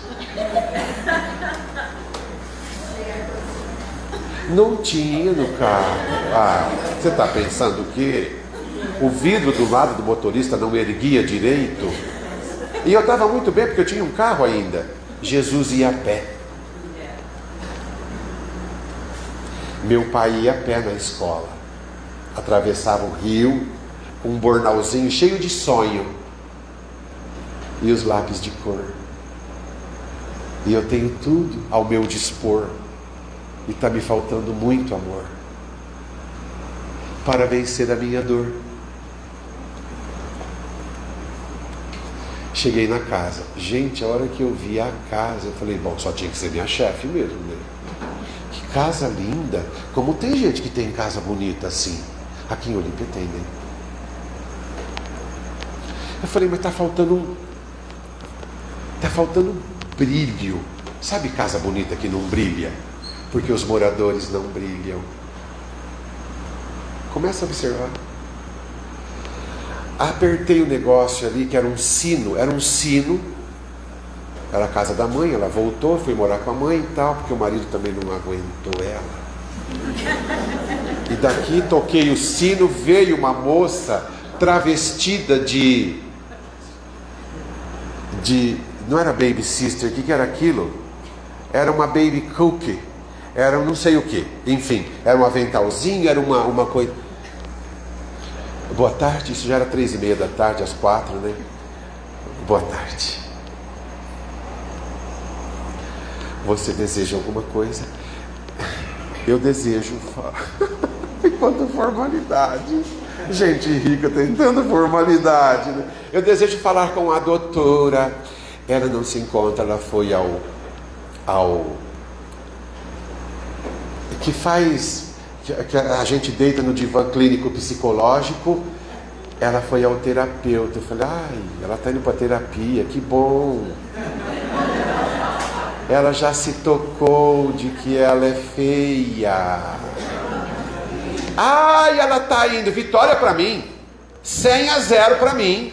Não tinha no carro. Você está pensando o quê? O vidro do lado do motorista não erguia direito. E eu estava muito bem, porque eu tinha um carro ainda. Jesus ia a pé. Meu pai ia a pé na escola. Atravessava o rio, um bornalzinho cheio de sonho. E os lápis de cor. E eu tenho tudo ao meu dispor. E está me faltando muito amor para vencer a minha dor. Cheguei na casa. Gente, a hora que eu vi a casa, eu falei, bom, só tinha que ser minha chefe mesmo, né? Que casa linda. Como tem gente que tem casa bonita assim. Aqui em Olímpia tem, né? Eu falei, mas tá faltando brilho. Sabe casa bonita que não brilha? Porque os moradores não brilham. Começa a observar. Apertei o negócio ali, que era um sino. Era a casa da mãe. Ela voltou, foi morar com a mãe e tal, porque o marido também não aguentou ela. E daqui toquei o sino, veio uma moça travestida de não era baby sister, o que era aquilo? Era uma baby cookie, era não sei o que, enfim, era um aventalzinho, era uma coisa. Boa tarde, isso já era 3:30 da tarde, às 4, né? Boa tarde. Você deseja alguma coisa? Eu desejo. Enquanto formalidade. Gente rica tentando formalidade, né? Eu desejo falar com a doutora. Ela não se encontra, ela foi ao que a gente deita no divã clínico psicológico. Ela foi ao terapeuta. Eu falei, ela está indo para terapia, que bom. Ela já se tocou de que ela é feia. Ela está indo, vitória para mim, 100-0 para mim.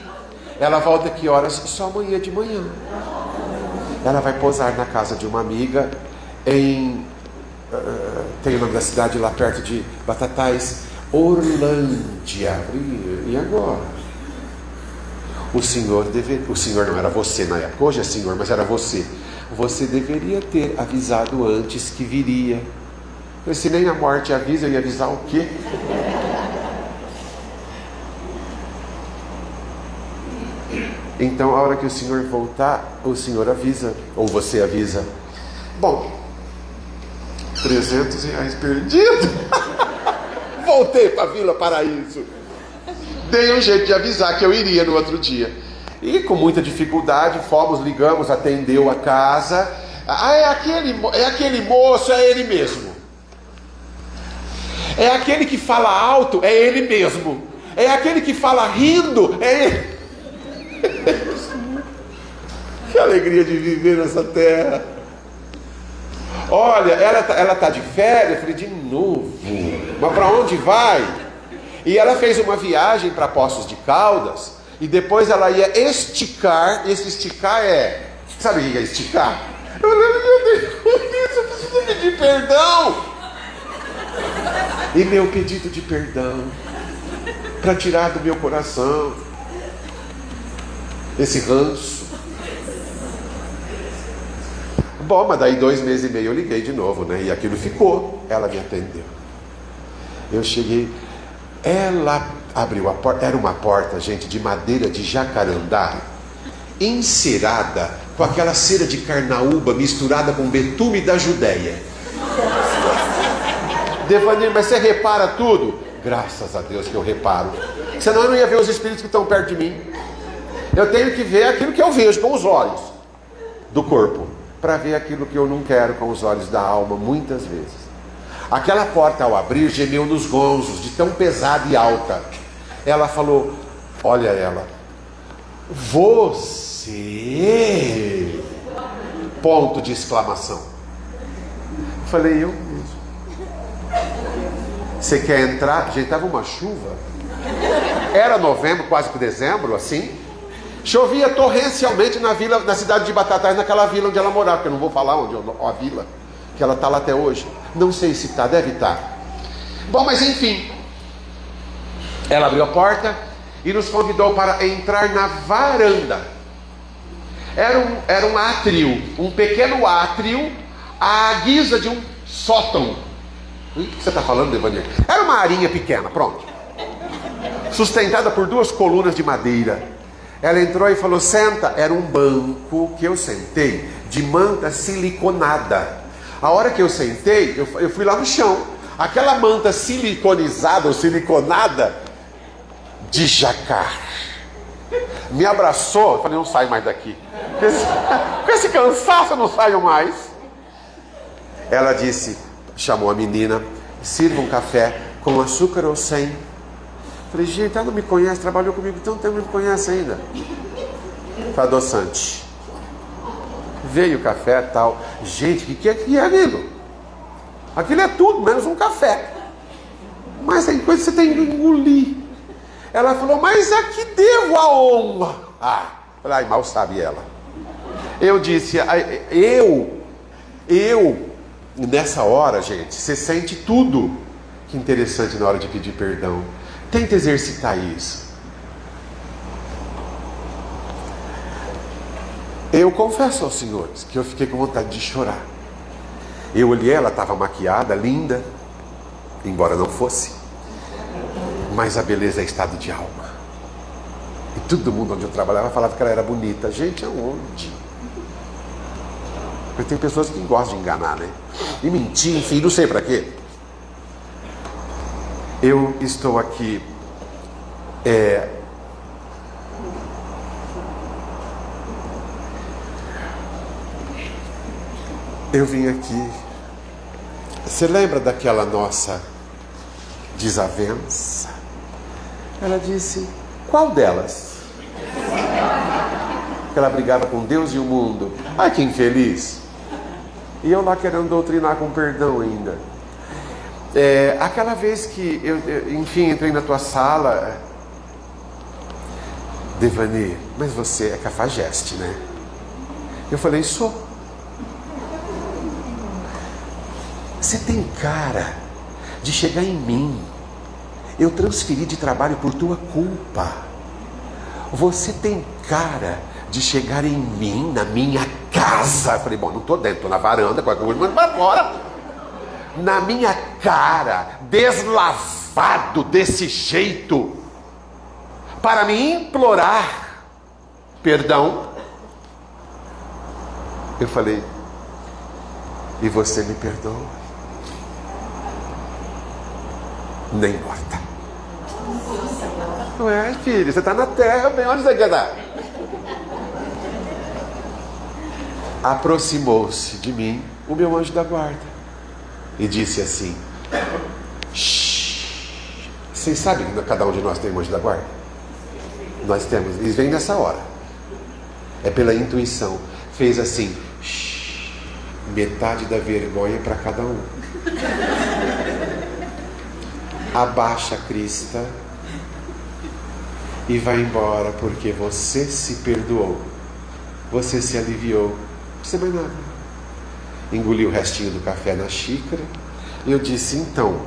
Ela volta que horas? Só amanhã de manhã. Ela vai posar na casa de uma amiga tem o nome da cidade lá perto de Batatais, Orlândia. E agora? O senhor não era você na época, hoje é senhor, mas era você. Você deveria ter avisado antes que viria. Se nem a morte avisa, eu ia avisar o quê? Então, a hora que o senhor voltar, o senhor avisa, ou você avisa. Bom, R$300 perdido. Voltei para Vila Paraíso. Dei um jeito de avisar que eu iria no outro dia. E com muita dificuldade, ligamos, atendeu a casa. É aquele moço, é ele mesmo. É aquele que fala alto, é ele mesmo. É aquele que fala rindo, é ele. Que alegria de viver nessa terra. Olha, ela tá de férias. Eu falei, de novo? Mas para onde vai? E ela fez uma viagem para Poços de Caldas. E depois ela ia esticar. Esse esticar sabe o que é esticar? Eu falei, meu Deus, eu preciso pedir perdão. E meu pedido de perdão, para tirar do meu coração esse ranço. Bom, mas daí 2 meses e meio eu liguei de novo, né? E aquilo ficou. Ela me atendeu. Eu cheguei, ela abriu a porta. Era uma porta, gente, de madeira de jacarandá, encerada com aquela cera de carnaúba misturada com betume da Judéia. Devanir, mas você repara tudo? Graças a Deus que eu reparo. Senão eu não ia ver os espíritos que estão perto de mim. Eu tenho que ver aquilo que eu vejo com os olhos do corpo, para ver aquilo que eu não quero com os olhos da alma, muitas vezes. Aquela porta, ao abrir, gemeu nos gonzos, de tão pesada e alta. Ela falou, olha ela, você, ponto de exclamação. Eu falei, eu mesmo. Você quer entrar? Gente, estava uma chuva. Era novembro, quase que dezembro, assim. Chovia torrencialmente na cidade de Batatais, naquela vila onde ela morava, porque eu não vou falar onde a vila, que ela está lá até hoje. Não sei se está, deve estar. Bom, mas enfim. Ela abriu a porta e nos convidou para entrar na varanda. Era um átrio, um pequeno átrio, à guisa de um sótão. O que você está falando, Devanir? Era uma arinha pequena, pronto. Sustentada por 2 colunas de madeira. Ela entrou e falou, senta. Era um banco que eu sentei, de manta siliconada. A hora que eu sentei, eu fui lá no chão. Aquela manta siliconizada ou siliconada de jacar. me abraçou. Eu falei, não saio mais daqui. Com esse cansaço eu não saio mais. Ela disse, chamou a menina, sirva um café com açúcar ou sem. Eu falei, gente, ela não me conhece, trabalhou comigo tanto tempo, não me conhece ainda. Foi adoçante. Veio o café e tal. Gente, o que é aquilo? Aquilo é tudo, menos um café. Mas tem coisa que você tem que engolir. Ela falou, mas a que devo a honra? Falei, mal sabe ela. Eu disse, nessa hora, gente, você sente tudo. Que interessante na hora de pedir perdão. Tenta exercitar isso. Eu confesso aos senhores que eu fiquei com vontade de chorar. Eu olhei, ela estava maquiada, linda, embora não fosse. Mas a beleza é estado de alma. E todo mundo onde eu trabalhava falava que ela era bonita. Gente, aonde? Porque tem pessoas que gostam de enganar, né? E mentir, enfim, não sei para quê. Eu estou aqui eu vim aqui. Você lembra daquela nossa desavença? Ela disse, qual delas? Que ela brigava com Deus e o mundo. Ai, que infeliz. E eu lá querendo doutrinar com perdão ainda. Aquela vez que eu, enfim, entrei na tua sala. Devani, mas você é cafajeste, né? Eu falei, sou. Você tem cara de chegar em mim. Eu transferi de trabalho por tua culpa. Você tem cara de chegar em mim, na minha casa. Eu falei, bom, não estou dentro, estou na varanda, qualquer coisa, mas para fora. Na minha cara, deslavado desse jeito, para me implorar perdão. Eu falei, e você me perdoa? Nem morta. Não é, filho, você está na terra, bem, onde você quer dar? Aproximou-se de mim o meu anjo da guarda e disse assim, shh. Vocês sabem que cada um de nós tem um anjo da guarda? Nós temos, eles vêm nessa hora, é pela intuição. Fez assim, shh. Metade da vergonha para cada um. Abaixa a crista e vai embora, porque você se perdoou, você se aliviou, não precisa mais nada. Engoli o restinho do café na xícara e eu disse, então,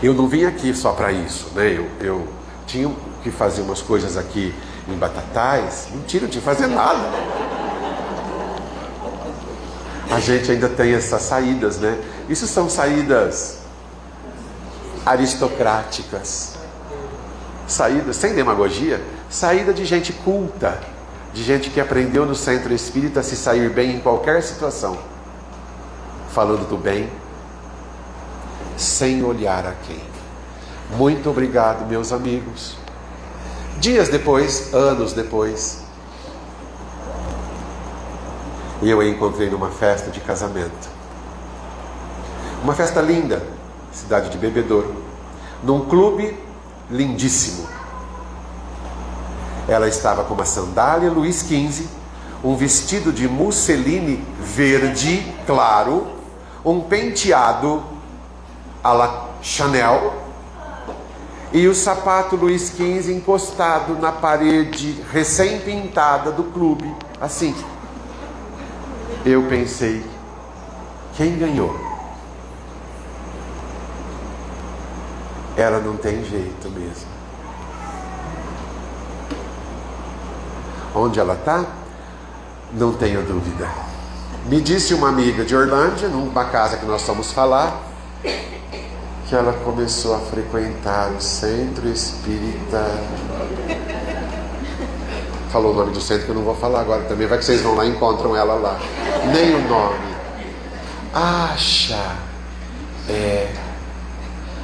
eu não vim aqui só para isso, né? Eu tinha que fazer umas coisas aqui em Batatais. Mentira, não tinha que fazer nada. A gente ainda tem essas saídas, né? Isso são saídas aristocráticas, saída sem demagogia, saída de gente culta, de gente que aprendeu no centro espírita a se sair bem em qualquer situação, falando do bem, sem olhar a quem. Muito obrigado, meus amigos. Dias depois, anos depois, eu a encontrei numa festa de casamento, uma festa linda, cidade de Bebedouro, num clube lindíssimo. Ela estava com uma sandália Luís XV, um vestido de musseline verde claro, um penteado à la Chanel e o sapato Luís XV encostado na parede recém-pintada do clube, assim. Eu pensei, quem ganhou? Ela não tem jeito mesmo. Onde ela está? Não tenho dúvida. Me disse uma amiga de Orlândia, numa casa que nós fomos falar, que ela começou a frequentar o centro espírita. Falou o nome do centro que eu não vou falar agora também, vai que vocês vão lá e encontram ela lá. Nem o nome.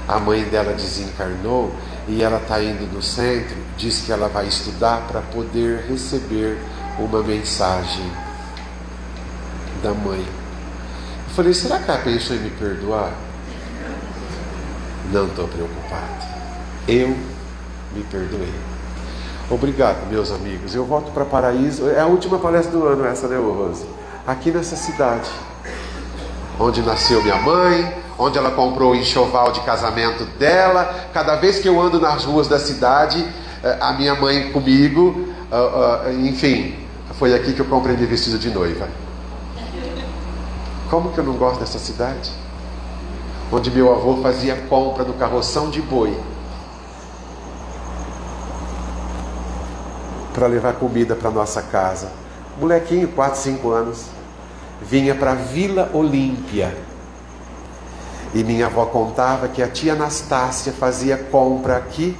A mãe dela desencarnou e ela está indo no centro, diz que ela vai estudar para poder receber uma mensagem da mãe. Eu falei, será que ela pensou em me perdoar? Não estou preocupado, eu me perdoei. Obrigado, meus amigos. Eu volto para Paraíso. É a última palestra do ano essa, né, Rose? Aqui nessa cidade, onde nasceu minha mãe, onde ela comprou o enxoval de casamento dela. Cada vez que eu ando nas ruas da cidade, a minha mãe comigo, enfim, foi aqui que eu comprei meu vestido de noiva. Como que eu não gosto dessa cidade? Onde meu avô fazia compra no carroção de boi para levar comida para nossa casa. Molequinho, 4, 5 anos, vinha para Vila Olímpia. E minha avó contava que a tia Anastácia fazia compra aqui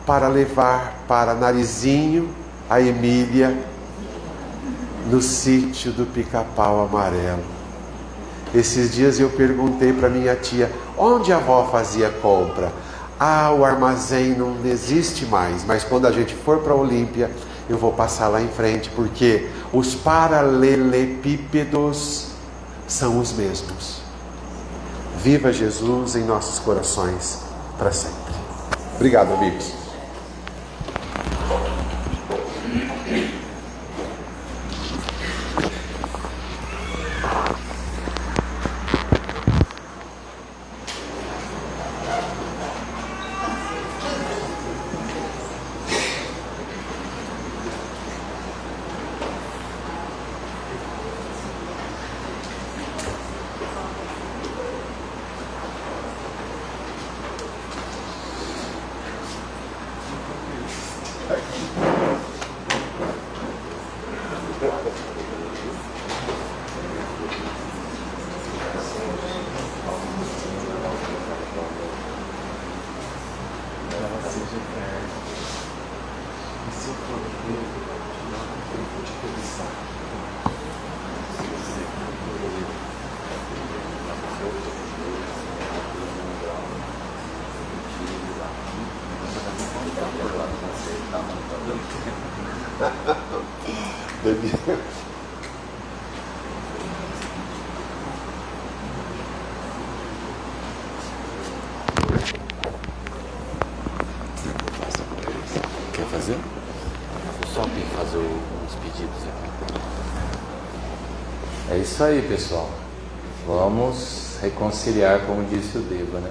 para levar para Narizinho, a Emília, no sítio do Pica-Pau Amarelo. Esses dias eu perguntei para minha tia, onde a avó fazia compra? Ah, o armazém não existe mais, mas quando a gente for para Olímpia, eu vou passar lá em frente, porque os paralelepípedos são os mesmos. Viva Jesus em nossos corações para sempre. Obrigado, amigos. Quer fazer? Só tem que fazer uns pedidos aqui. É isso aí, pessoal. Vamos reconciliar, como disse o Deva, né?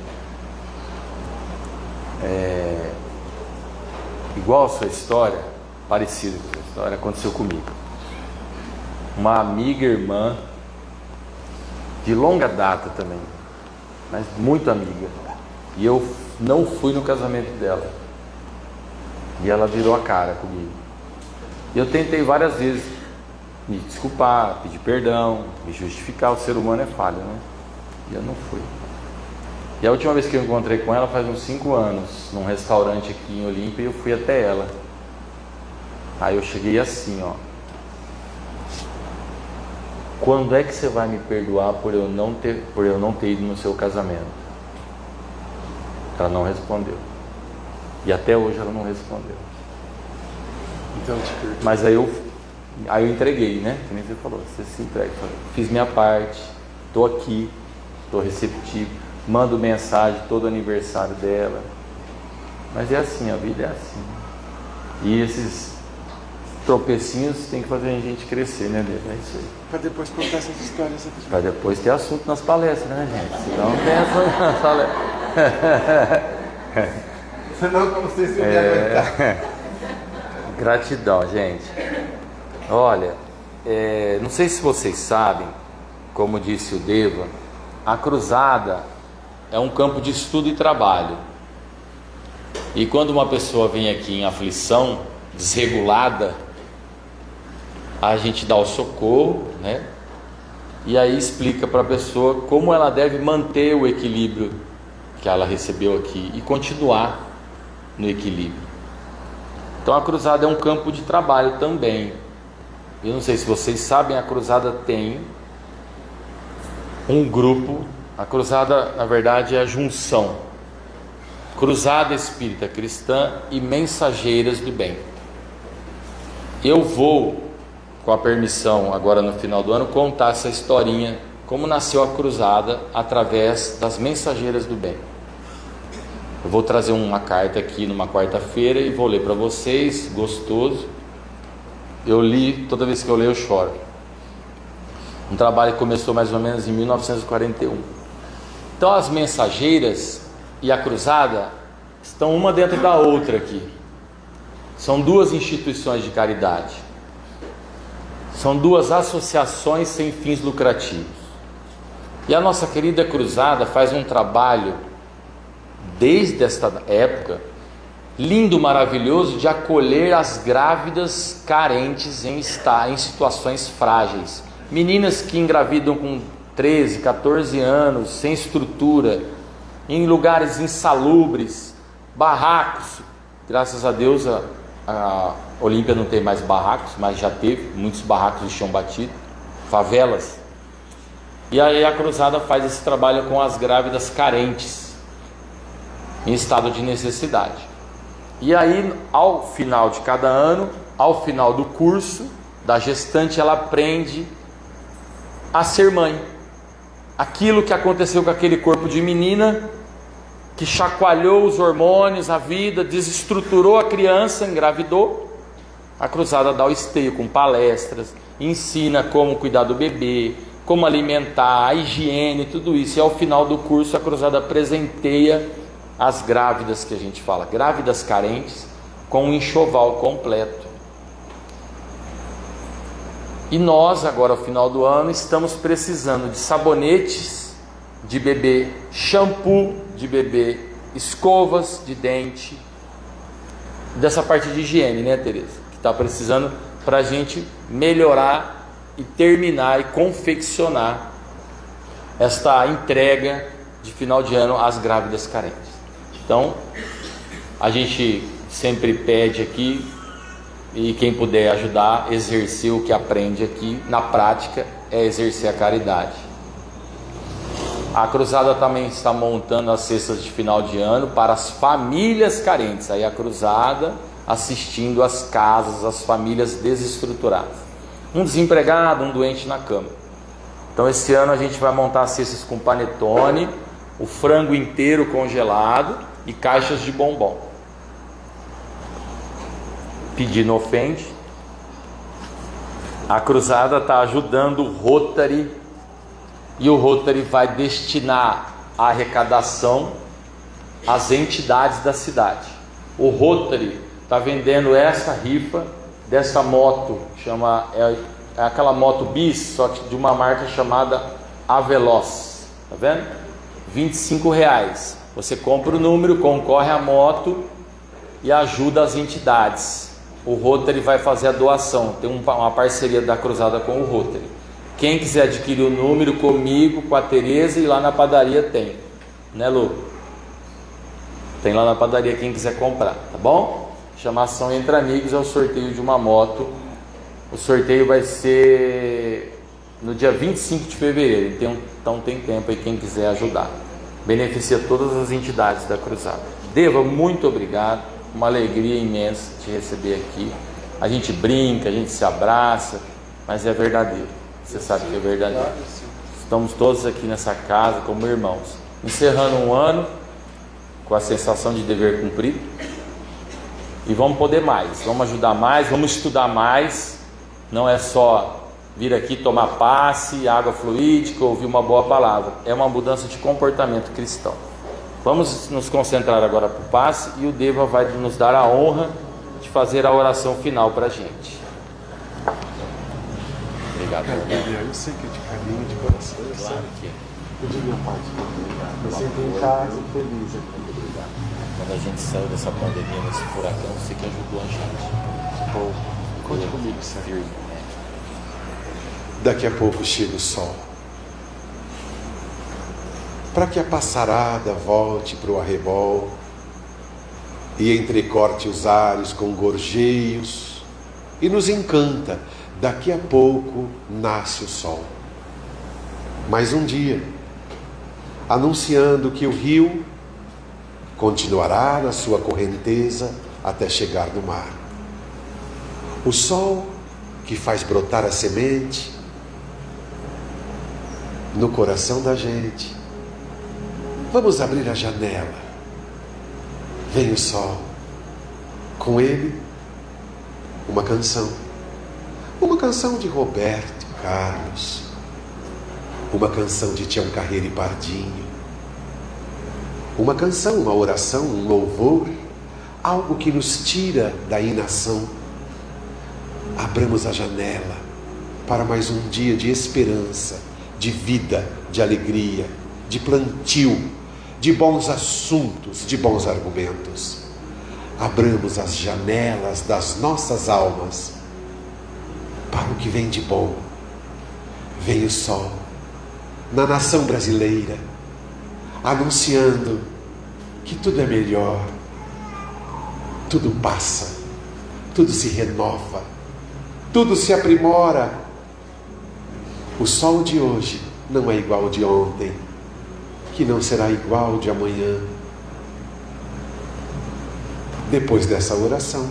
Igual a sua história, parecido com a sua história, aconteceu comigo. Uma amiga irmã, de longa data também, mas muito amiga. E eu não fui no casamento dela. E ela virou a cara comigo. E eu tentei várias vezes me desculpar, pedir perdão, me justificar. O ser humano é falho, né? E eu não fui. E a última vez que eu encontrei com ela faz uns 5 anos, num restaurante aqui em Olímpia, e eu fui até ela. Aí eu cheguei assim, ó. Quando é que você vai me perdoar por eu não ter ido no seu casamento? Ela não respondeu. E até hoje ela não respondeu. Então, eu te perdoo. Mas aí eu entreguei, né? Que nem você falou, você se entrega. Fiz minha parte, estou aqui, estou receptivo, mando mensagem todo aniversário dela. Mas é assim, a vida é assim. E esses tropecinhos tem que fazer a gente crescer, né, Deus? É isso aí. Para depois contar essas histórias aqui. Para depois ter assunto nas palestras, né, gente? Senão não tem assunto nas palestras. Senão, como vocês iam me aguentar. Gratidão, gente. Olha, não sei se vocês sabem, como disse o Deva, a cruzada é um campo de estudo e trabalho. E quando uma pessoa vem aqui em aflição, desregulada, a gente dá o socorro, né? E aí explica para a pessoa como ela deve manter o equilíbrio que ela recebeu aqui e continuar no equilíbrio. Então a cruzada é um campo de trabalho também. Eu não sei se vocês sabem, a cruzada tem um grupo. A cruzada, na verdade, é a junção Cruzada Espírita Cristã e Mensageiras do Bem. Eu vou, com a permissão, agora no final do ano, contar essa historinha, como nasceu a cruzada através das Mensageiras do Bem. Eu vou trazer uma carta aqui numa quarta-feira e vou ler para vocês, gostoso. Eu li, toda vez que eu leio eu choro. Um trabalho que começou mais ou menos em 1941. Então as Mensageiras e a cruzada estão uma dentro da outra aqui. São duas instituições de caridade. São duas associações sem fins lucrativos. E a nossa querida cruzada faz um trabalho, desde esta época, lindo, maravilhoso, de acolher as grávidas carentes em situações frágeis. Meninas que engravidam com 13, 14 anos, sem estrutura, em lugares insalubres, barracos. Graças a Deus a Olímpia não tem mais barracos, mas já teve muitos barracos de chão batido, favelas. E aí a cruzada faz esse trabalho com as grávidas carentes, em estado de necessidade. E aí, ao final de cada ano, ao final do curso da gestante, ela aprende a ser mãe. Aquilo que aconteceu com aquele corpo de menina, que chacoalhou os hormônios, a vida, desestruturou a criança, engravidou. A cruzada dá o esteio com palestras, ensina como cuidar do bebê, como alimentar, a higiene, tudo isso. E ao final do curso a cruzada presenteia as grávidas, que a gente fala, grávidas carentes, com um enxoval completo. E nós, agora ao final do ano, estamos precisando de sabonetes de bebê, shampoo de bebê, escovas de dente, dessa parte de higiene, né, Tereza? Que está precisando para a gente melhorar e terminar e confeccionar esta entrega de final de ano às grávidas carentes. Então, a gente sempre pede aqui, e quem puder ajudar, exercer o que aprende aqui, na prática, é exercer a caridade. A cruzada também está montando as cestas de final de ano para as famílias carentes. Aí a cruzada assistindo às casas, às famílias desestruturadas. Um desempregado, um doente na cama. Então esse ano a gente vai montar cestas com panetone, o frango inteiro congelado e caixas de bombom. Pedir não ofende. A cruzada está ajudando o Rotary, e o Rotary vai destinar a arrecadação às entidades da cidade. O Rotary está vendendo essa rifa dessa moto, é aquela moto bis, só que de uma marca chamada Aveloz, tá vendo? R$25. Você compra o número, concorre à moto e ajuda as entidades. O Rotary vai fazer a doação, tem uma parceria da cruzada com o Rotary. Quem quiser adquirir o número comigo, com a Tereza, e lá na padaria tem, né, Lu? Tem lá na padaria quem quiser comprar, tá bom? Chamação Entre Amigos, é o sorteio de uma moto. O sorteio vai ser no dia 25 de fevereiro, então tem tempo aí quem quiser ajudar. Beneficia todas as entidades da cruzada. Deva, muito obrigado, uma alegria imensa te receber aqui. A gente brinca, a gente se abraça, mas é verdadeiro. Você sabe que é verdadeiro. Estamos todos aqui nessa casa como irmãos, encerrando um ano com a sensação de dever cumprido, e vamos poder mais, vamos ajudar mais, vamos estudar mais. Não é só vir aqui tomar passe, água fluídica, ouvir uma boa palavra, é uma mudança de comportamento cristão. Vamos nos concentrar agora para o passe, e o Deva vai nos dar a honra de fazer a oração final para a gente. Obrigado, irmão. Eu sei que é de carinho, de coração, eu Claro sei. que Eu digo minha parte. Eu sempre em casa, feliz aqui. Obrigado. quando a gente saiu dessa pandemia, nesse furacão, você que ajudou a gente. Bom, conte comigo, Sérgio. Daqui a pouco chega o sol, para que a passarada volte para o arrebol e entrecorte os ares com gorjeios, e nos encanta. Daqui a pouco nasce o sol. Mais um dia, anunciando que o rio continuará na sua correnteza até chegar no mar. O sol que faz brotar a semente no coração da gente. Vamos abrir a janela. Vem o sol. Com ele, uma canção. Uma canção de Roberto Carlos. Uma canção de Tião Carreiro e Pardinho. Uma canção, uma oração, um louvor. Algo que nos tira da inação. Abramos a janela para mais um dia de esperança, de vida, de alegria, de plantio, de bons assuntos, de bons argumentos. Abramos as janelas das nossas almas para o que vem de bom. Vem o sol na nação brasileira, anunciando que tudo é melhor, tudo passa, tudo se renova, tudo se aprimora. O sol de hoje não é igual ao de ontem, que não será igual ao de amanhã. Depois dessa oração,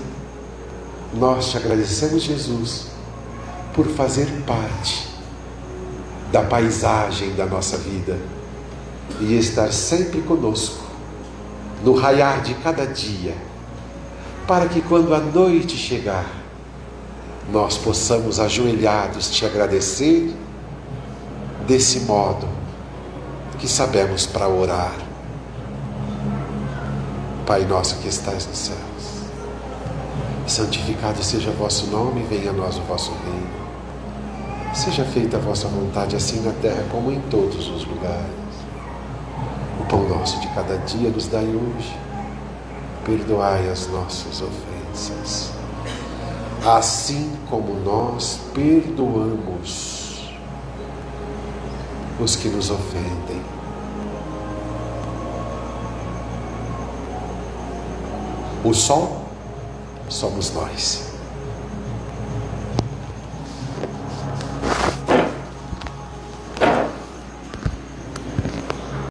nós te agradecemos, Jesus, por fazer parte da paisagem da nossa vida e estar sempre conosco, no raiar de cada dia, para que quando a noite chegar, nós possamos ajoelhados te agradecer desse modo que sabemos para orar. Pai nosso que estás nos céus, santificado seja o vosso nome, venha a nós o vosso reino. Seja feita a vossa vontade, assim na terra como em todos os lugares. O pão nosso de cada dia nos dai hoje. Perdoai as nossas ofensas, assim como nós perdoamos os que nos ofendem. O sol somos nós.